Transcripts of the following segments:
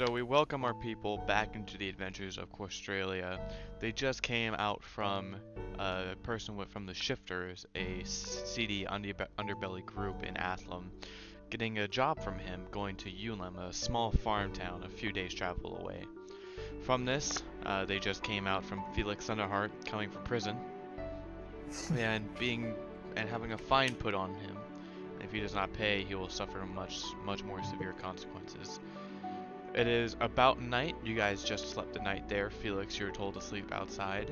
So we welcome our people back into the adventures of Quarstrailia. They just came out from a person from the Shifters, a seedy underbelly group in Athlum, getting a job from him going to Athlum, a small farm town a few days travel away. From this, they just came out from Felix Thunderheart coming from prison and having a fine put on him. If he does not pay, he will suffer much more severe consequences. It is about night. You guys just slept the night there. Felix, you're told to sleep outside.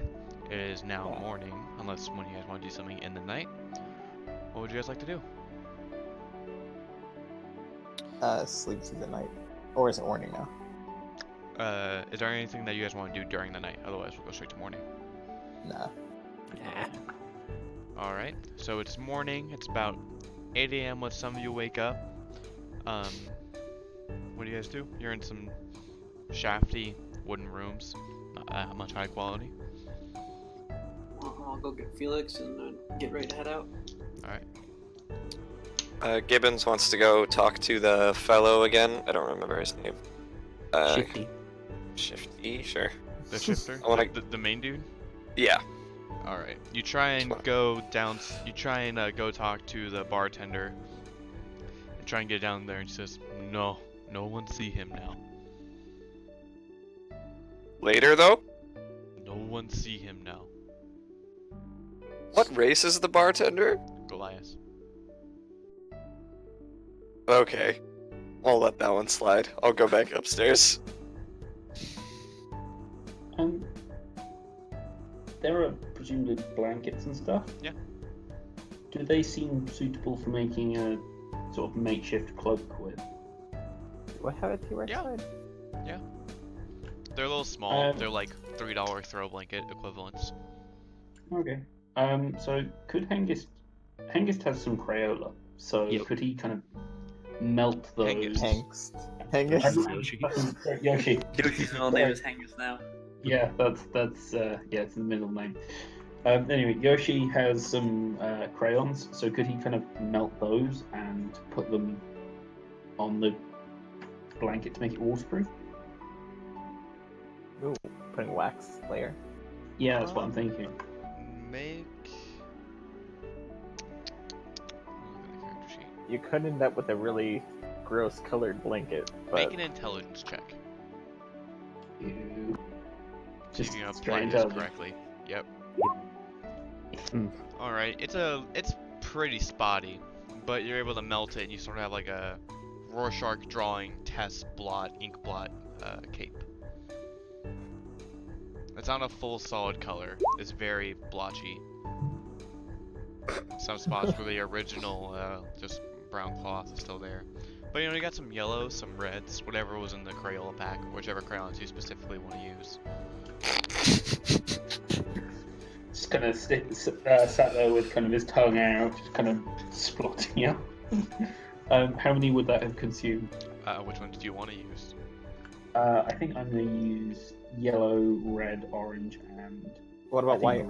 It is now morning, unless one of you guys want to do something in the night. What would you guys like to do? Sleep through the night. Or is it morning now? Is there anything that you guys want to do during the night? Otherwise, we'll go straight to morning. Nah. Alright, so it's morning. It's about 8 a.m. when some of you wake up. What do you guys do? You're in some shafty wooden rooms, not much high quality. I'll go get Felix and get ready to head out. Alright. Gibbons wants to go talk to the fellow again. I don't remember his name. Shifty. Shifty, sure. The shifter? The main dude? Yeah. Alright. You try and go down. You try and go talk to the bartender. And try and get down there, and he says, No one see him now. Later, though? No one see him now. What race is the bartender? Goliath. Okay. I'll let that one slide. I'll go back upstairs. There are presumably blankets and stuff. Yeah. Do they seem suitable for making a sort of makeshift cloak with? Do I have a T-Rex Yeah. side? Yeah. They're a little small. They're like $3 throw blanket equivalents. Okay. So could Hengist has some Crayola, so Yep. could he kind of melt those? Hengist. Hengist. Yoshi. Yoshi. Yoshi's middle name is Hengist now. Yeah, that's it's the middle name. Anyway, Yoshi has some crayons, so could he kind of melt those and put them on the blanket to make it waterproof? Ooh, putting wax layer. Yeah, that's what I'm thinking. Make. Look at the character sheet. You could end up with a really gross colored blanket, Make but an intelligence check. You See just if you can straight apply this intelligence. correctly. Yep. Alright, it's pretty spotty, but you're able to melt it and you sort of have like a Rorschach drawing test ink blot cape. It's not a full solid color. It's very blotchy. Some spots where the original just brown cloth is still there. But you get some yellows, some reds, whatever was in the Crayola pack, whichever crayons you specifically want to use. Just kind of sat there with kind of his tongue out, just kind of splotting out. How many would that have consumed? Which one did you want to use? I think I'm going to use yellow, red, orange, and... what about white?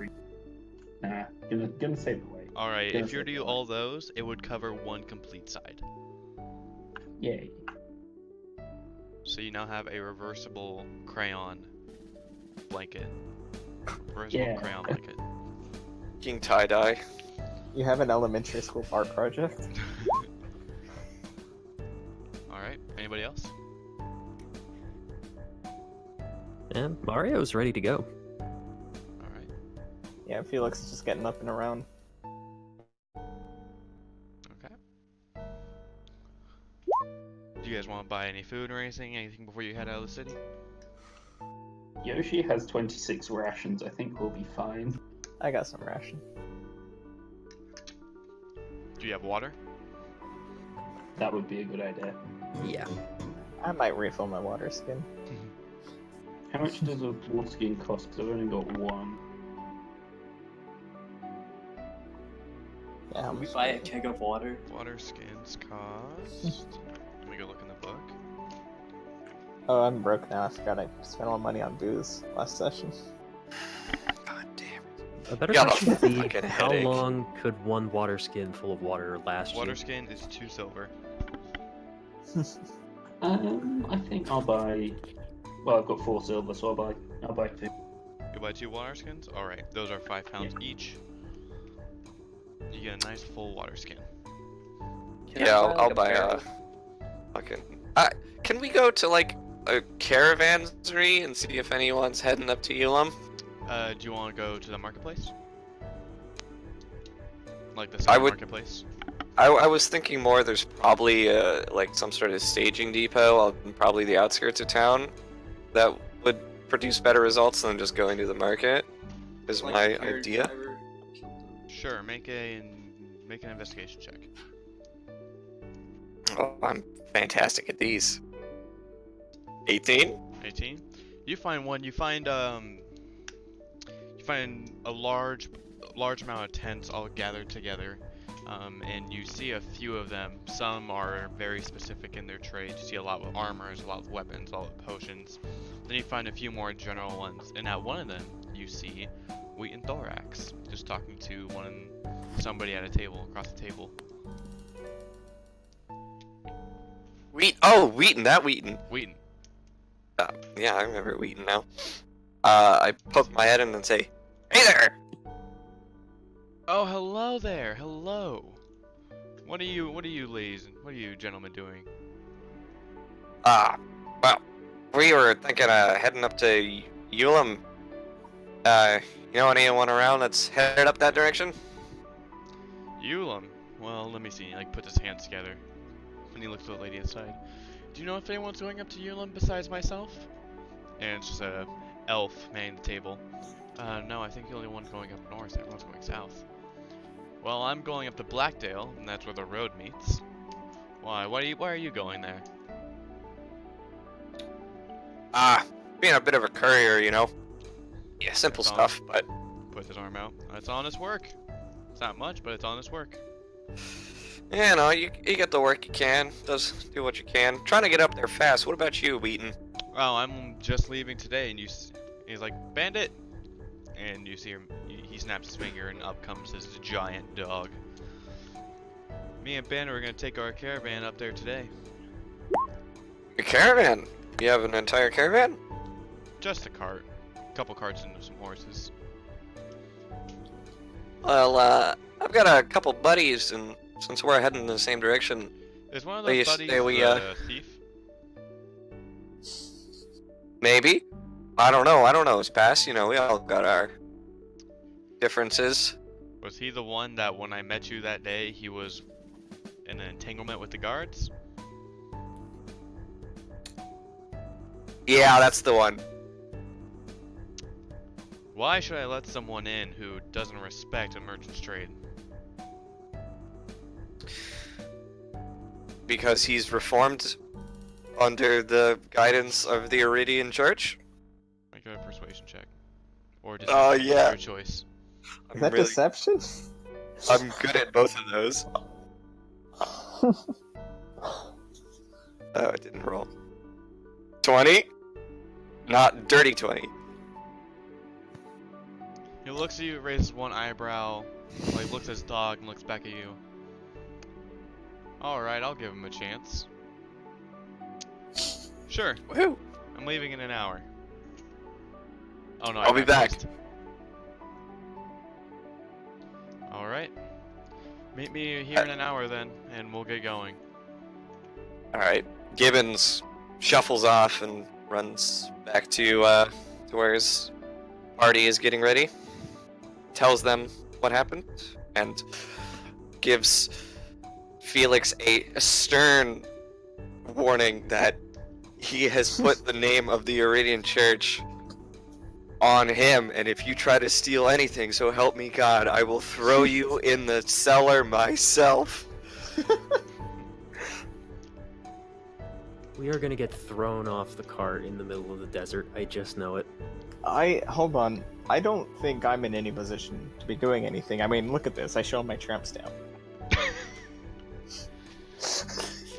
Nah, gonna save the white. Alright, Gonna if you save the do white. all those, it would cover one complete side. Yay. So you now have a reversible crayon blanket. Reversible Yeah. crayon blanket. King tie-dye. You have an elementary school art project? Alright, anybody else? And Mario's ready to go. Alright. Yeah, Felix is just getting up and around. Okay. Do you guys want to buy any food or anything before you head out of the city? Yoshi has 26 rations. I think we'll be fine. I got some ration. Do you have water? That would be a good idea. Yeah. I might refill my water skin. How much does a water skin cost? Because I've only got one. Yeah, how Can we much? buy a keg of water? Water skins cost... Let me go look in the book. Oh, I'm broke now. I forgot I spent all my money on booze last session. God damn it. A better Got a question would be, fucking how headache. long could one water skin full of water last Water you? skin is 2 silver. I think I'll buy. Well, I've got 4 silver, so I'll buy 2. You buy 2 water skins? Alright, those are 5 pounds each. You get a nice full water skin. Can I Yeah, like, I'll a buy barrel? fucking. Can we go to like a caravanserai and see if anyone's heading up to Elam? Do you want to go to the marketplace? Like the I city would- marketplace? I was thinking more. There's probably like some sort of staging depot on probably the outskirts of town that would produce better results than just going to the market. Is Like my a carriage idea. driver or something? Sure, make an investigation check. Oh, I'm fantastic at these. 18. 18. You find one. You find a large amount of tents all gathered together, and you see a few of them. Some are very specific in their trade. You see a lot with armors, a lot with weapons, a lot with potions. Then you find a few more general ones, and at one of them you see Wheaton Thorax just talking to somebody at a table across the table. Wheaton, that Wheaton. Wheaton. Yeah, I remember Wheaton now. I poke my head in and say, "Hey there!" Oh, hello there. Hello. What are you ladies and what are you gentlemen doing? Well, we were thinking of heading up to Elam. You know anyone around that's headed up that direction? Elam. Well, let me see. He like puts his hands together. And he looks at the lady inside. Do you know if anyone's going up to Elam besides myself? And it's just a elf manning the table. No, I think the only one going up north. Everyone's going south. Well, I'm going up to Blackdale, and that's where the road meets. Why? Why are you going there? Being a bit of a courier, you know. Yeah, simple That's stuff, but Puts his arm out. That's honest work. It's not much, but it's honest work. you know, you get the work you can. Do what you can. Trying to get up there fast. What about you, Wheaton? Oh, I'm just leaving today, and he's like, Bandit! And you see him, he snaps his finger, and up comes this giant dog. Me and Bandit are gonna take our caravan up there today. A caravan? You have an entire caravan? Just a cart. A couple carts and some horses. Well, I've got a couple buddies, and since we're heading in the same direction, Is one of Well, you those buddies say we, the thief? maybe. I don't know. It's past. You know, we all got our differences. Was he the one that when I met you that day, he was in an entanglement with the guards? Yeah, that's the one. Why should I let someone in who doesn't respect a merchant's trade? Because he's reformed under the guidance of the Iridian Church. Make a persuasion check. Or just Yeah. your choice. Is that deception? I'm good at both of those. Oh, it didn't roll. 20? Not dirty 20. He looks at you, raises one eyebrow, like looks at his dog and looks back at you. Alright, I'll give him a chance. Sure, Woohoo! I'm leaving in an hour. Oh no, I'll be back. Alright. Meet me here in an hour then, and we'll get going. Alright. Gibbons shuffles off and runs back to where his party is getting ready. Tells them what happened and gives Felix a stern warning that he has put the name of the Iridian Church on him, and if you try to steal anything, so help me God, I will throw you in the cellar myself. We are gonna get thrown off the cart in the middle of the desert. I just know it. Hold on. I don't think I'm in any position to be doing anything. I mean, look at this. I show my tramp stamp.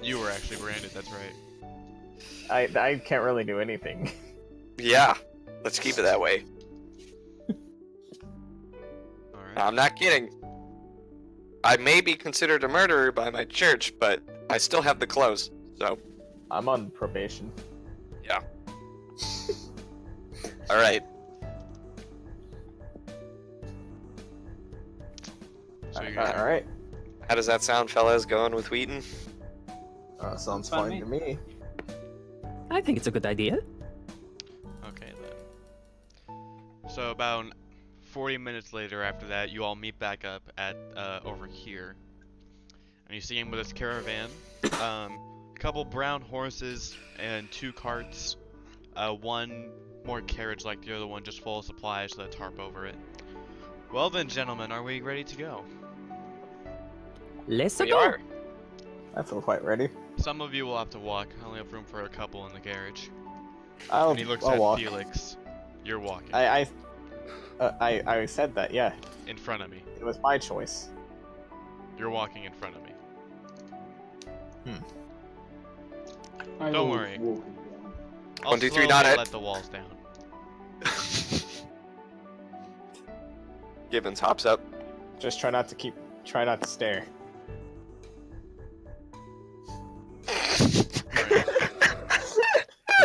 You were actually branded, that's right. I can't really do anything. Yeah, let's keep it that way. Alright. I'm not kidding. I may be considered a murderer by my church, but I still have the clothes, so I'm on probation. Yeah. All right. So you're All gonna, right. How does that sound, fellas? Going with Wheaton? Sounds That's fine fine to me. I think it's a good idea. okay then. So about 40 minutes later after that, you all meet back up at over here. And you see him with his caravan. A couple brown horses and 2 carts. One more carriage like the other one, just full of supplies with a tarp over it. Well then, gentlemen, are we ready to go? Let's We go. are. I feel quite ready. Some of you will have to walk. I only have room for a couple in the carriage. I'll, And he looks I'll at walk. Felix. You're walking. I said that. Yeah, In front of me. it was my choice. You're walking in front of me. I Don't will worry. walk as well. I'll 1, 2, 3, slowly not it. let the walls down. Gibbons hops up. Just try not to stare.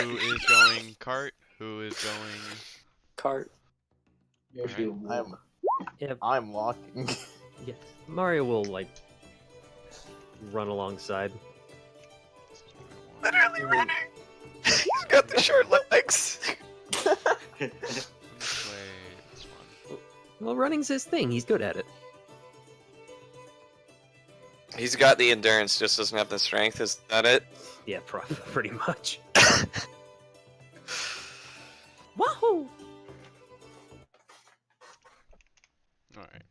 Who is going cart? Who is going... Cart. Yoshi will walk. I'm walking. Yeah, Mario will like run alongside. Literally running. He's got the short legs. This way, this one. Well, running's his thing. He's good at it. He's got the endurance, just doesn't have the strength. Is that it? Yeah, pretty much. Wahoo! Alright.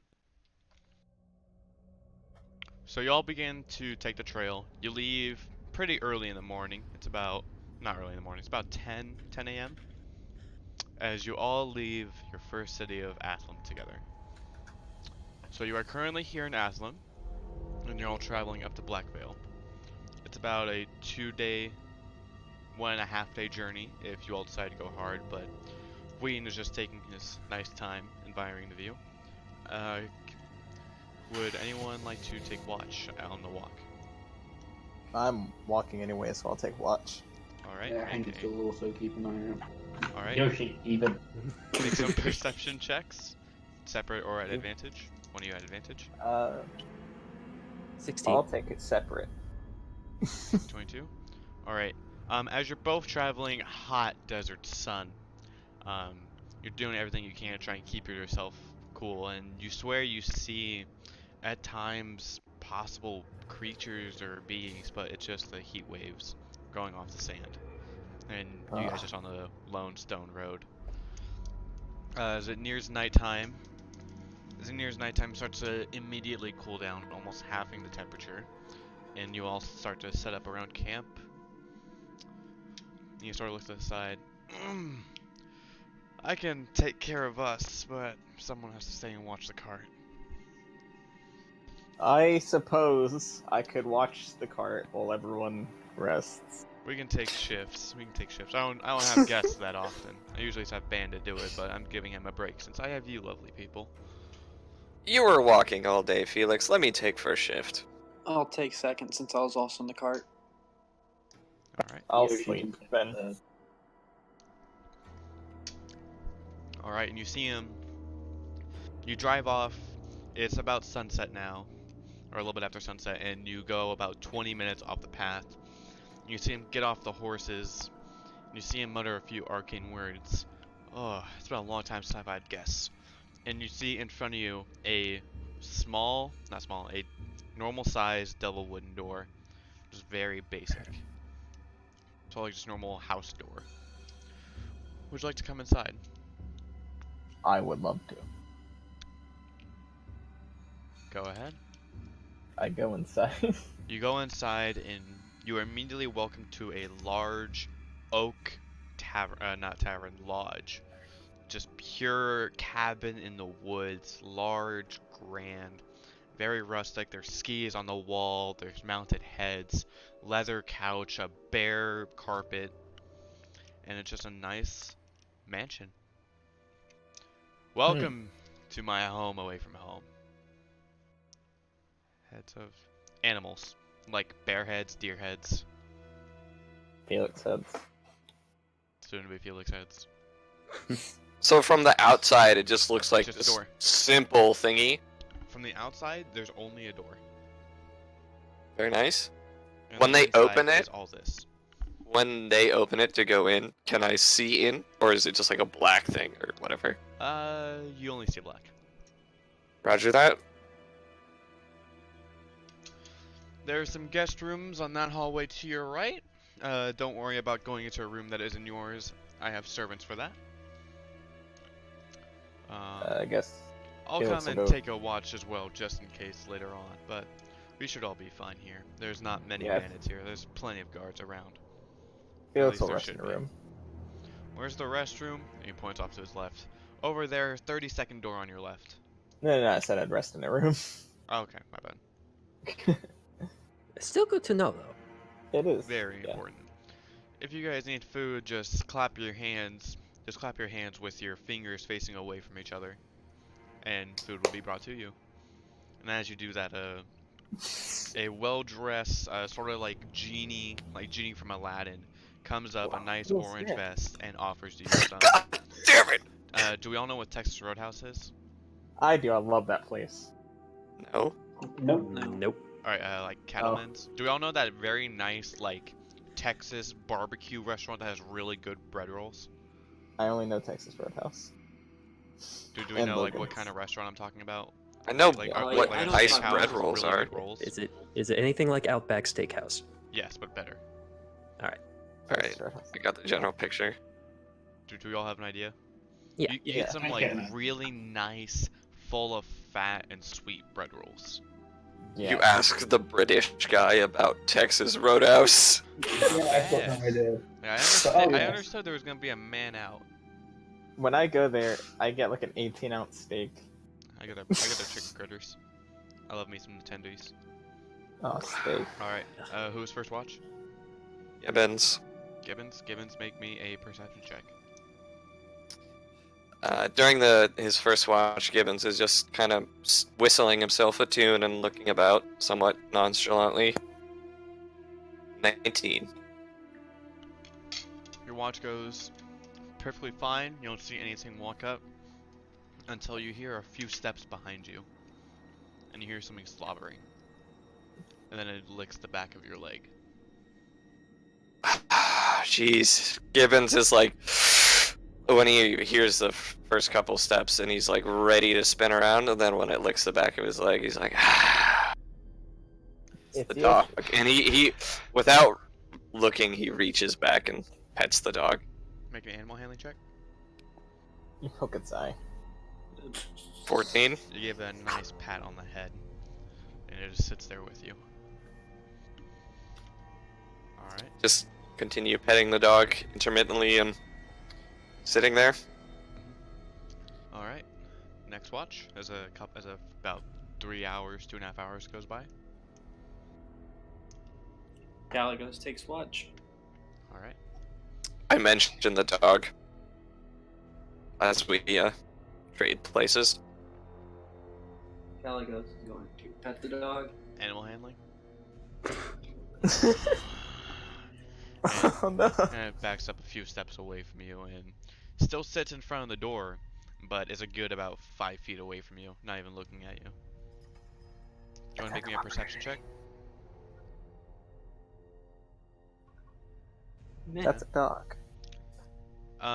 So y'all begin to take the trail. You leave pretty early in the morning. It's about, not early in the morning, it's about 10 a.m. As you all leave your first city of Athlum together. So you are currently here in Athlum, and you're all traveling up to Blackvale. It's about a 2-day, 1.5-day journey if you all decide to go hard, but Wheaton is just taking his nice time admiring the view. Would anyone like to take watch on the walk? I'm walking anyway, so I'll take watch. Alright, Yeah, Hank make, will also keep an eye out. alright. Yoshi, even. Make some perception checks, separate or at advantage. One of you at advantage. 16. I'll take it separate. 22. Alright. As you're both traveling hot desert sun, you're doing everything you can to try and keep yourself cool, and you swear you see at times possible creatures or beings, but it's just the heat waves going off the sand. And you guys just on the lone stone road. As it nears nighttime, it starts to immediately cool down, almost halving the temperature. And you all start to set up around camp. You sort of look to the side. I can take care of us, but someone has to stay and watch the cart. I suppose I could watch the cart while everyone rests. We can take shifts. I don't have guests that often. I usually just have Bandit do it, but I'm giving him a break since I have you lovely people. You were walking all day, Felix. Let me take first shift. I'll take second since I was also in the cart. Alright. I'll Yoshi sleep can take then. Alright, and you see him. You drive off. It's about sunset now, or a little bit after sunset, and you go about 20 minutes off the path. You see him get off the horses. And you see him mutter a few arcane words. Oh, it's been a long time since I've had guests. And you see in front of you a a normal-sized double wooden door. Just very basic. It's all like just normal house door. Would you like to come inside? I would love to. Go ahead. I go inside. You go inside and you are immediately welcomed to a large oak lodge. Just pure cabin in the woods, large, grand, very rustic. There's skis on the wall, there's mounted heads, leather couch, a bare carpet, and it's just a nice mansion. Welcome to my home away from home. Heads of animals, like bear heads, deer heads. Felix heads. Soon to be Felix heads. So from the outside, it just looks like Just a this door. simple thingy. From the outside, there's only a door. Very nice. And When the they inside open is it- all this. When they open it to go in, can I see in, or is it just like a black thing or whatever? You only see black. Roger that. There's some guest rooms on that hallway to your right. Don't worry about going into a room that isn't yours. I have servants for that. I guess. I'll Felix come will and go. take a watch as well, just in case later on, but we should all be fine here. There's not many Yeah. bandits here. There's plenty of guards around. Felix least will there rest in should the be. room. Where's the restroom? And he points off to his left. Over there, 32nd door on your left. No, I said I'd rest in the room. Oh, okay, my bad. It's still good to know, though. It is. Very yeah. important. If you guys need food, just clap your hands. Just clap your hands with your fingers facing away from each other, and food will be brought to you. And as you do that, a well-dressed, sort of like genie from Aladdin, comes up, a nice Oh, orange snap. vest, and offers you some. God damn it! Do we all know what Texas Roadhouse is? I do. I love that place. No. Nope. Nope. Alright, like Cattleman's. Do we all know that very nice, like, Texas barbecue restaurant that has really good bread rolls? I only know Texas Roadhouse. Do we And know, like, what Logan's. kind of restaurant I'm talking about? I know Like, Oh, what yeah, I know nice steakhouse bread with rolls really are. good rolls? Is it anything like Outback Steakhouse? Yes, but better. Alright, Texas Roadhouse. I got the general picture. Do we all have an idea? Yeah. You Yeah. get some, I like, get it. really nice, full of fat and sweet bread rolls. Yeah. You ask the British guy about Texas Roadhouse. Yeah, I've got no idea. Yeah, Oh, I yes. understood there was gonna be a man out. When I go there, I get like an 18-ounce steak. I got their chicken critters. I love me some tendies. Oh, steak. Alright, who's first watch? Yeah, Ben's. Gibbons, make me a perception check. During his first watch, Gibbons is just kind of whistling himself a tune and looking about somewhat nonchalantly. 19. Your watch goes perfectly fine. You don't see anything walk up until you hear a few steps behind you. And you hear something slobbering. And then it licks the back of your leg. Jeez. Gibbons is like, when he hears the first couple steps and he's like ready to spin around, and then when it licks the back of his leg, he's like, If the you- dog. And he, without looking, he reaches back and pets the dog. Make an animal handling check. You hook its eye. 14. You give it a nice pat on the head. And it just sits there with you. Alright. Just continue petting the dog intermittently and sitting there. Alright. Next watch. As about 3 hours, 2.5 hours goes by. Galagos takes watch. Alright. I mentioned the dog as we trade places. Galagos is going to pet the dog. Animal handling. Oh no. And it backs up a few steps away from you and still sits in front of the door, but is a good about 5 feet away from you, not even looking at you. Do you want to make me a perception check? Man, That's a dog.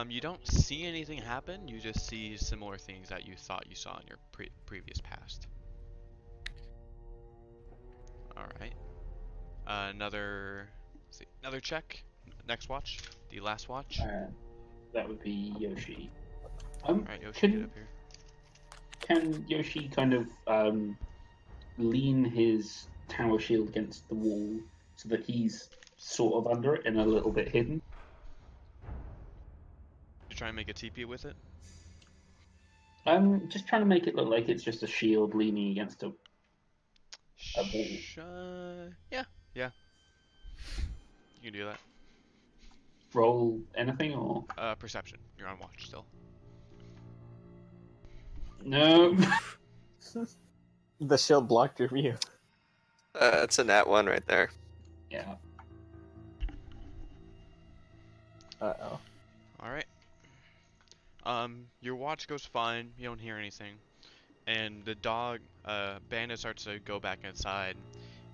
You don't see anything happen, you just see similar things that you thought you saw in your previous past. Alright. Another check. Next watch. The last watch. That would be Yoshi. Alright, Yoshi, can- get up here. Can Yoshi kind of lean his tower shield against the wall so that he's sort of under it and a little bit hidden? You try and make a TP with it? Just trying to make it look like it's just a shield leaning against a wall. Yeah. You can do that. Roll anything or Perception. You're on watch still. no? The shield blocked your view. It's a nat 1 right there. Yeah. Uh-oh. Alright. Your watch goes fine, you don't hear anything. And the dog, Bandit starts to go back inside.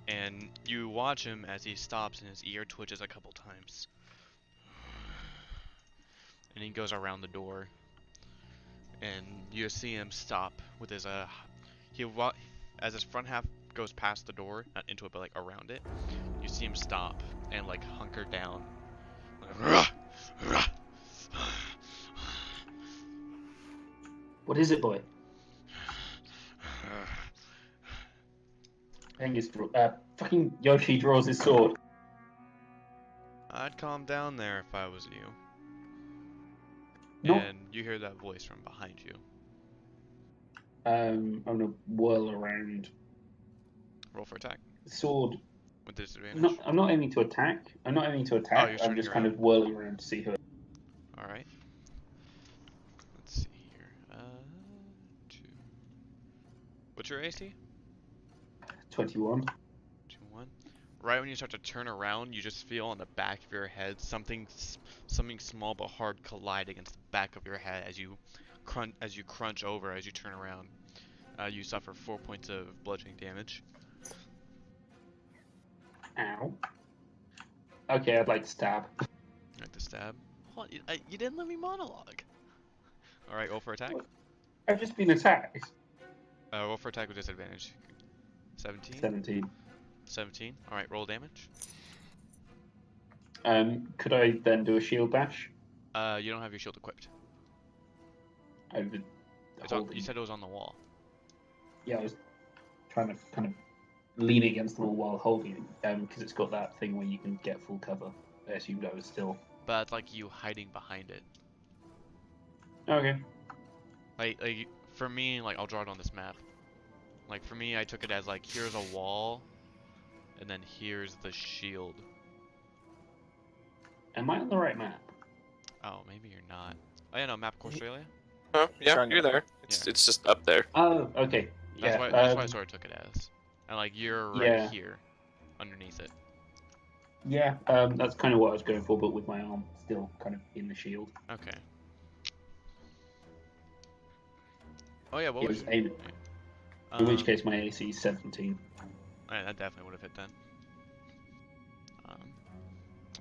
And you watch him as he stops and his ear twitches a couple times. And he goes around the door. And you see him stop with his, as his front half goes past the door, not into it, but like around it. You see him stop and like hunker down. Like, What is it, boy? Angus, fucking Yoshi draws his sword. I'd calm down there if I was you. No. And you hear that voice from behind you. I'm gonna whirl around. Roll for attack The sword. with disadvantage. I'm not aiming to attack. I'm not aiming to attack. you're I'm turning just kind around. of whirling around to see who. All right. Let's see here. 2. What's your AC? 21. 2-1. Right when you start to turn around, you just feel on the back of your head something small but hard collide against the back of your head as you crunch over as you turn around. You suffer 4 points of bludgeoning damage. Ow. Okay, I'd like to stab. Like the stab. Hold on, you didn't let me monologue. All right, roll for attack. I've just been attacked. Roll for attack with disadvantage. 17. 17. 17. All right, roll damage. Could I then do a shield bash? You don't have your shield equipped. Over You said it was on the wall. Yeah, I was trying to kind of lean against the wall while holding it, because it's got that thing where you can get full cover. I assumed I was still. But it's like you hiding behind it. Okay. Like for me, like I'll draw it on this map. Like for me, I took it as like here's a wall, and then here's the shield. Am I on the right map? Oh, maybe you're not. Oh yeah, no, map Quarstrailia. Oh, yeah, Trying to- you're there. It's just up there. Oh, okay. That's Yeah. why I sort of took it as. And like you're right Yeah. here, underneath it. Yeah. That's kind of what I was going for, but with my arm still kind of in the shield. Okay. Oh yeah, what It was was your... aiming. In which case, my AC is 17. Alright, that definitely would have hit then.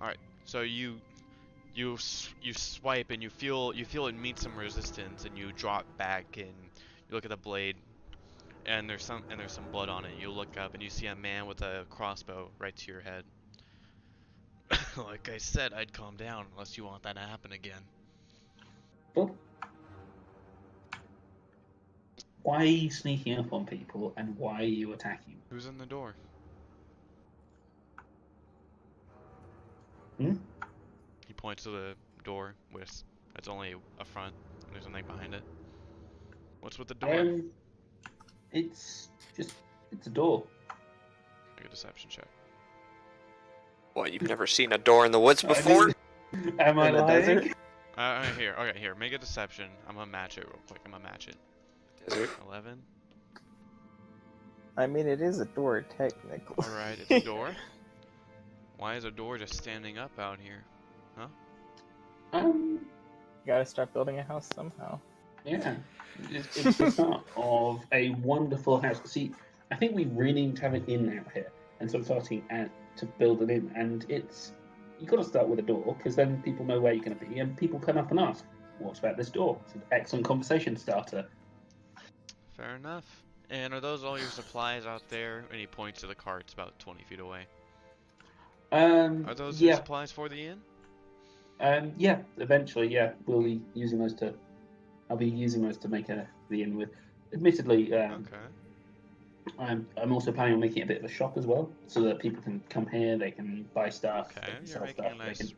Alright, so you swipe and you feel it meet some resistance, and you drop back and you look at the blade, and there's some blood on it. You look up and you see a man with a crossbow right to your head. Like I said, I'd calm down unless you want that to happen again. But why are you sneaking up on people, and why are you attacking? Who's in the door? Hmm? He points to the door with it's only a front and there's nothing behind it. What's with the door? It's a door. Make a deception check. What, you've never seen a door in the woods before? Am I In the lying? desert? Here, make a deception. I'm gonna match it real quick. I'm gonna match it. Desert. 11. I mean, it is a door, technically. Alright, it's a door. Why is a door just standing up out here? Um, Gotta start building a house somehow. yeah. It's the start of a wonderful house. See, I think we really need to have an inn out here, and so starting to build an inn. And you got to start with a door, because then people know where you're going to be, and people come up and ask, "What's about this door?" It's an excellent conversation starter. Fair enough. And are those all your supplies out there? And he points to the carts about 20 feet away. Are those your Yeah. supplies for the inn? Yeah. Eventually, yeah. We'll be using those to. I'll be using those to make the inn with. Admittedly, Okay. I'm also planning on making it a bit of a shop as well, so that people can come here, they can buy stuff, Okay, they can you're sell making stuff.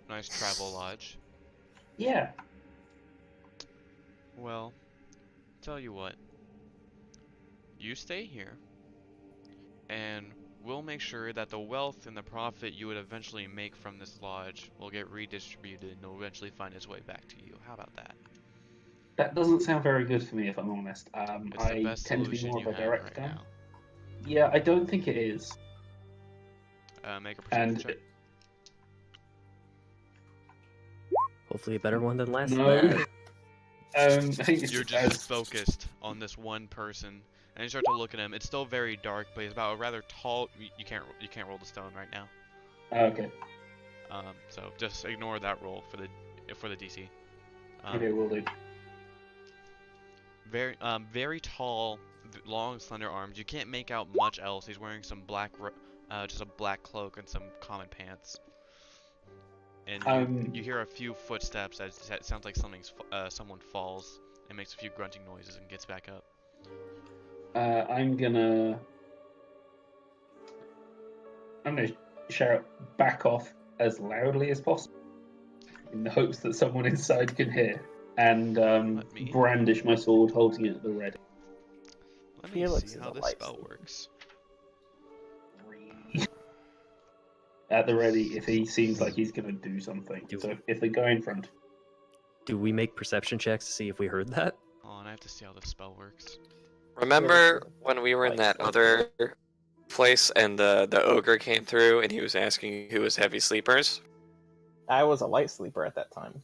a nice travel lodge. Yeah. Well, tell you what. You stay here, and we'll make sure that the wealth and the profit you would eventually make from this lodge will get redistributed and will eventually find its way back to you. How about that? That doesn't sound very good for me, if I'm honest. It's the I best tend to be solution more you of a have direct right guy. now. Yeah, I don't think it is. Make a perception And check. Hopefully a better one than last. No. I think it's You're just just focused on this one person, and you start to look at him. It's still very dark, but he's about a rather tall. You can't roll the stone right now. Okay. So just ignore that roll for the DC. Okay, we'll do. Very tall, long, slender arms. You can't make out much else. He's wearing some just a black cloak and some common pants. And you hear a few footsteps as it sounds like someone falls and makes a few grunting noises and gets back up. I'm gonna shout back off as loudly as possible in the hopes that someone inside can hear, and brandish my sword, holding it at the ready. Let me Felix see is how a this light spell sleeper. works. At the ready if he seems like he's gonna do something. So if they go in front. Do we make perception checks to see if we heard that? Oh, and I have to see how this spell works. Remember when we were in that other place and the ogre came through and he was asking who was heavy sleepers? I was a light sleeper at that time.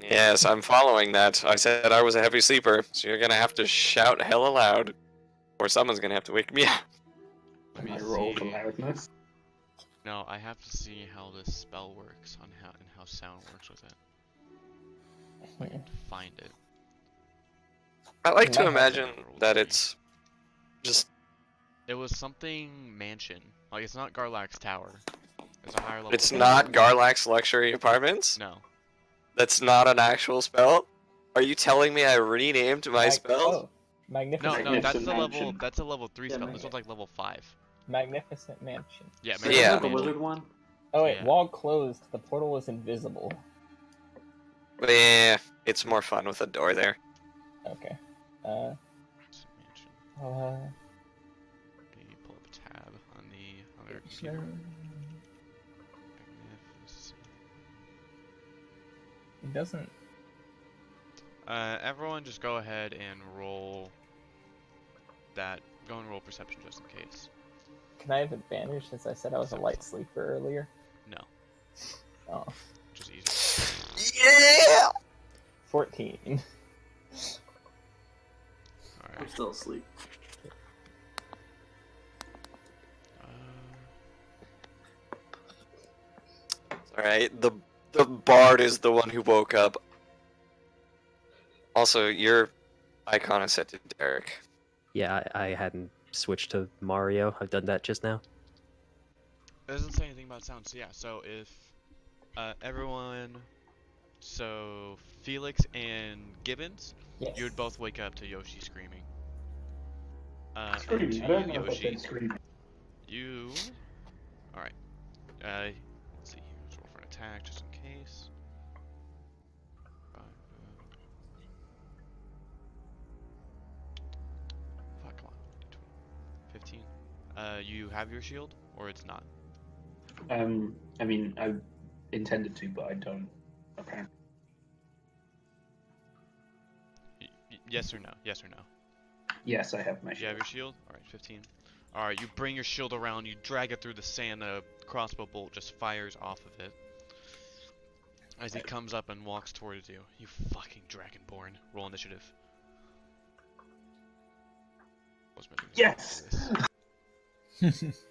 Yes, I'm following that. I said I was a heavy sleeper, so you're gonna have to shout hella loud, or someone's gonna have to wake me up. Let me I roll for see. loudness. No, I have to see how this spell works and how sound works with it. I can find it. I like to Might have imagine to roll that three. it's just It was something mansion. Like it's not Garlax's tower. It's a higher level. it's spell. not Garlax's luxury apartments. No. That's not an actual spell. Are you telling me I renamed my spells? Oh, magnificent. No, that's Magnificent the level. Mansion. That's a level 3 Yeah, spell. man. This one's like level 5. Magnificent mansion. Yeah, So maybe Yeah. is that the wizard one? Oh wait, Yeah. wall closed. The portal was invisible. Yeah, it's more fun with a door there. Okay. Mansion. Uh, Can you pull up a tab on the other sure. computer? Magnificent. It doesn't. Everyone, just go ahead and roll that. Go and roll perception just in case. Can I have advantage since I said I was a light sleeper earlier? No, Oh, just easy. Yeah. 14. I'm Alright. still asleep. Alright, the bard is the one who woke up. Also, your icon is set to Derek. Yeah, I hadn't switched to Mario. I've done that just now. It doesn't say anything about sound. So yeah, so if everyone, so Felix and Gibbons, Yes. you would both wake up to Yoshi screaming. And Screaming. I to don't know if I Yoshi, said screaming. you. All right. Let's see. Let's roll for an attack just in case. Fuck, come on. 15. You have your shield, or it's not? I mean, I intended to, but I don't. Apparently. Yes or no? Yes or no? Yes, I have my You shield. have your shield? Alright, 15. Alright, you bring your shield around, you drag it through the sand, a crossbow bolt just fires off of it. As he comes up and walks towards you. You fucking dragonborn. Roll initiative. Was making this Yes! ridiculous.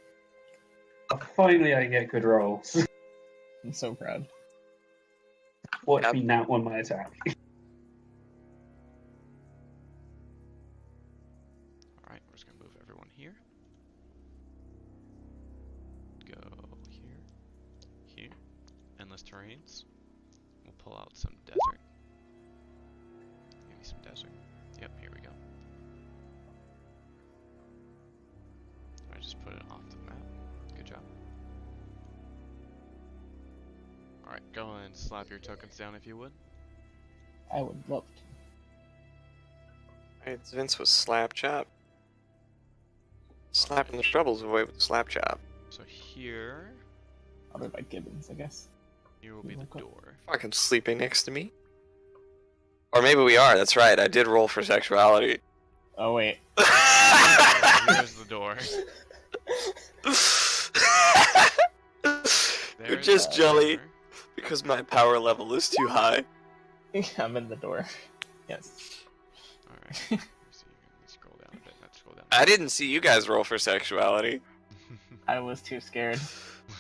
Finally, I get good rolls. I'm so proud. Watch Yep. me nat one my attack. Alright, we're just gonna move everyone here. Go here. Here. Endless terrains. We'll pull out some desert. Give me some desert. Yep, here we go. I just put it off the map. Good job. Alright, go and slap your tokens down if you would. I would love to. Alright, Vince was slap chop. Slapping the troubles away with slap chop. So here, I'll be by Gibbons, I guess. here will be the Okay. door. Fucking sleeping next to me. Or maybe we are, that's right, I did roll for sexuality. Oh wait. Here's the door. You're There's just the jelly. door. Because my power level is too high. I'm in the door. Yes. Alright. Let's see. Let's scroll down a bit. Not scroll down. I didn't see you guys roll for sexuality. I was too scared.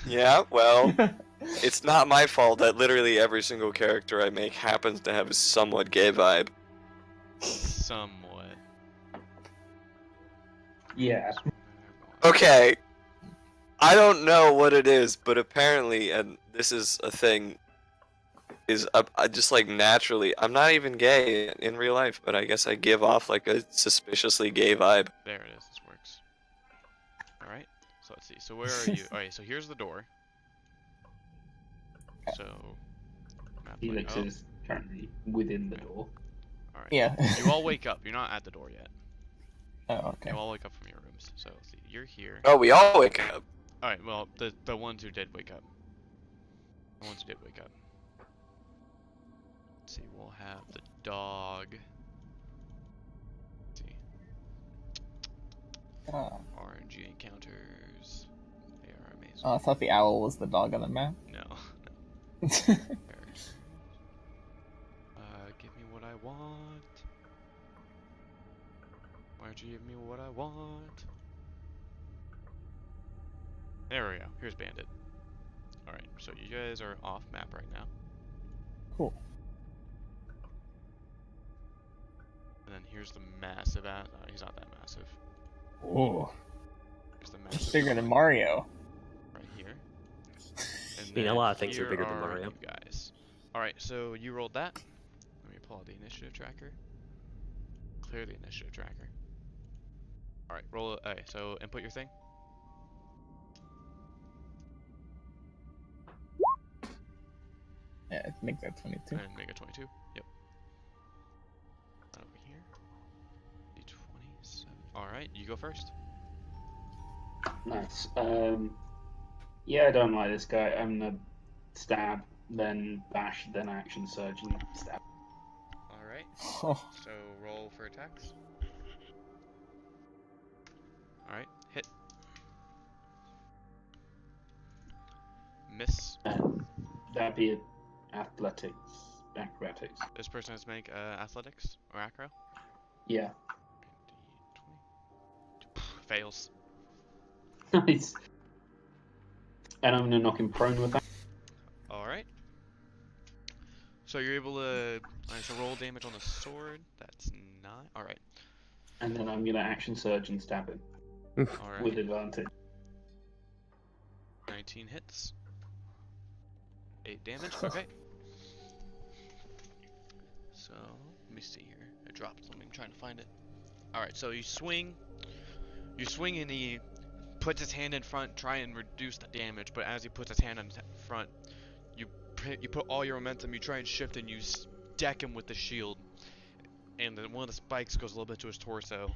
Yeah, well, it's not my fault that literally every single character I make happens to have a somewhat gay vibe. Somewhat. Yeah. Okay. I don't know what it is, but apparently, and this is a thing, is I just like naturally, I'm not even gay in real life, but I guess I give off like a suspiciously gay vibe. There it is. This works. Alright. So let's see. So where are you? Alright, so here's the door. So. Map Felix layout. is currently within the door. Alright. Yeah. You all wake up. You're not at the door yet. Oh, okay. You all wake up from your rooms. So let's see. You're here. Oh, we all wake up. Alright, well, the ones who did wake up. The ones who did wake up. Let's see, we'll have the dog. Let's see. Oh. RNG encounters. They are amazing. Oh, I thought the owl was the dog on the map. No. Give me what I want. Why don't you give me what I want? There we go. Here's Bandit. Alright, so you guys are off map right now. Cool. And then here's the massive ass. Oh, he's not that massive. Ooh. Here's the It's massive bigger dog than Mario. right here. And I mean, a lot of things are here bigger than Mario. You guys. Alright, so you rolled that. Let me pull out the initiative tracker. Clear the initiative tracker. Alright, roll it. Okay, so input your thing. Yeah, make that 22. And make a 22. Yep. Over here. D27. Alright, you go first. Nice. Yeah, I don't like this guy. I'm gonna stab, then bash, then action surge and stab. Alright, Oh, so roll for attacks. Alright, hit. Miss. That'd be athletics, acrobatics. This person has to make athletics or acro. Yeah. D20. Fails. Nice. And I'm gonna knock him prone with that. Alright. So you're able to. Alright, so roll damage on the sword. That's 9. Alright. And then I'm gonna action surge and stab him Alright. with advantage. 19 hits. 8 damage. Okay. So, let me see here. I dropped something. I'm trying to find it. Alright, so you swing. You swing and he puts his hand in front, try and reduce the damage, but as he puts his hand in front, you put all your momentum, you try and shift and you deck him with the shield. And then one of the spikes goes a little bit to his torso.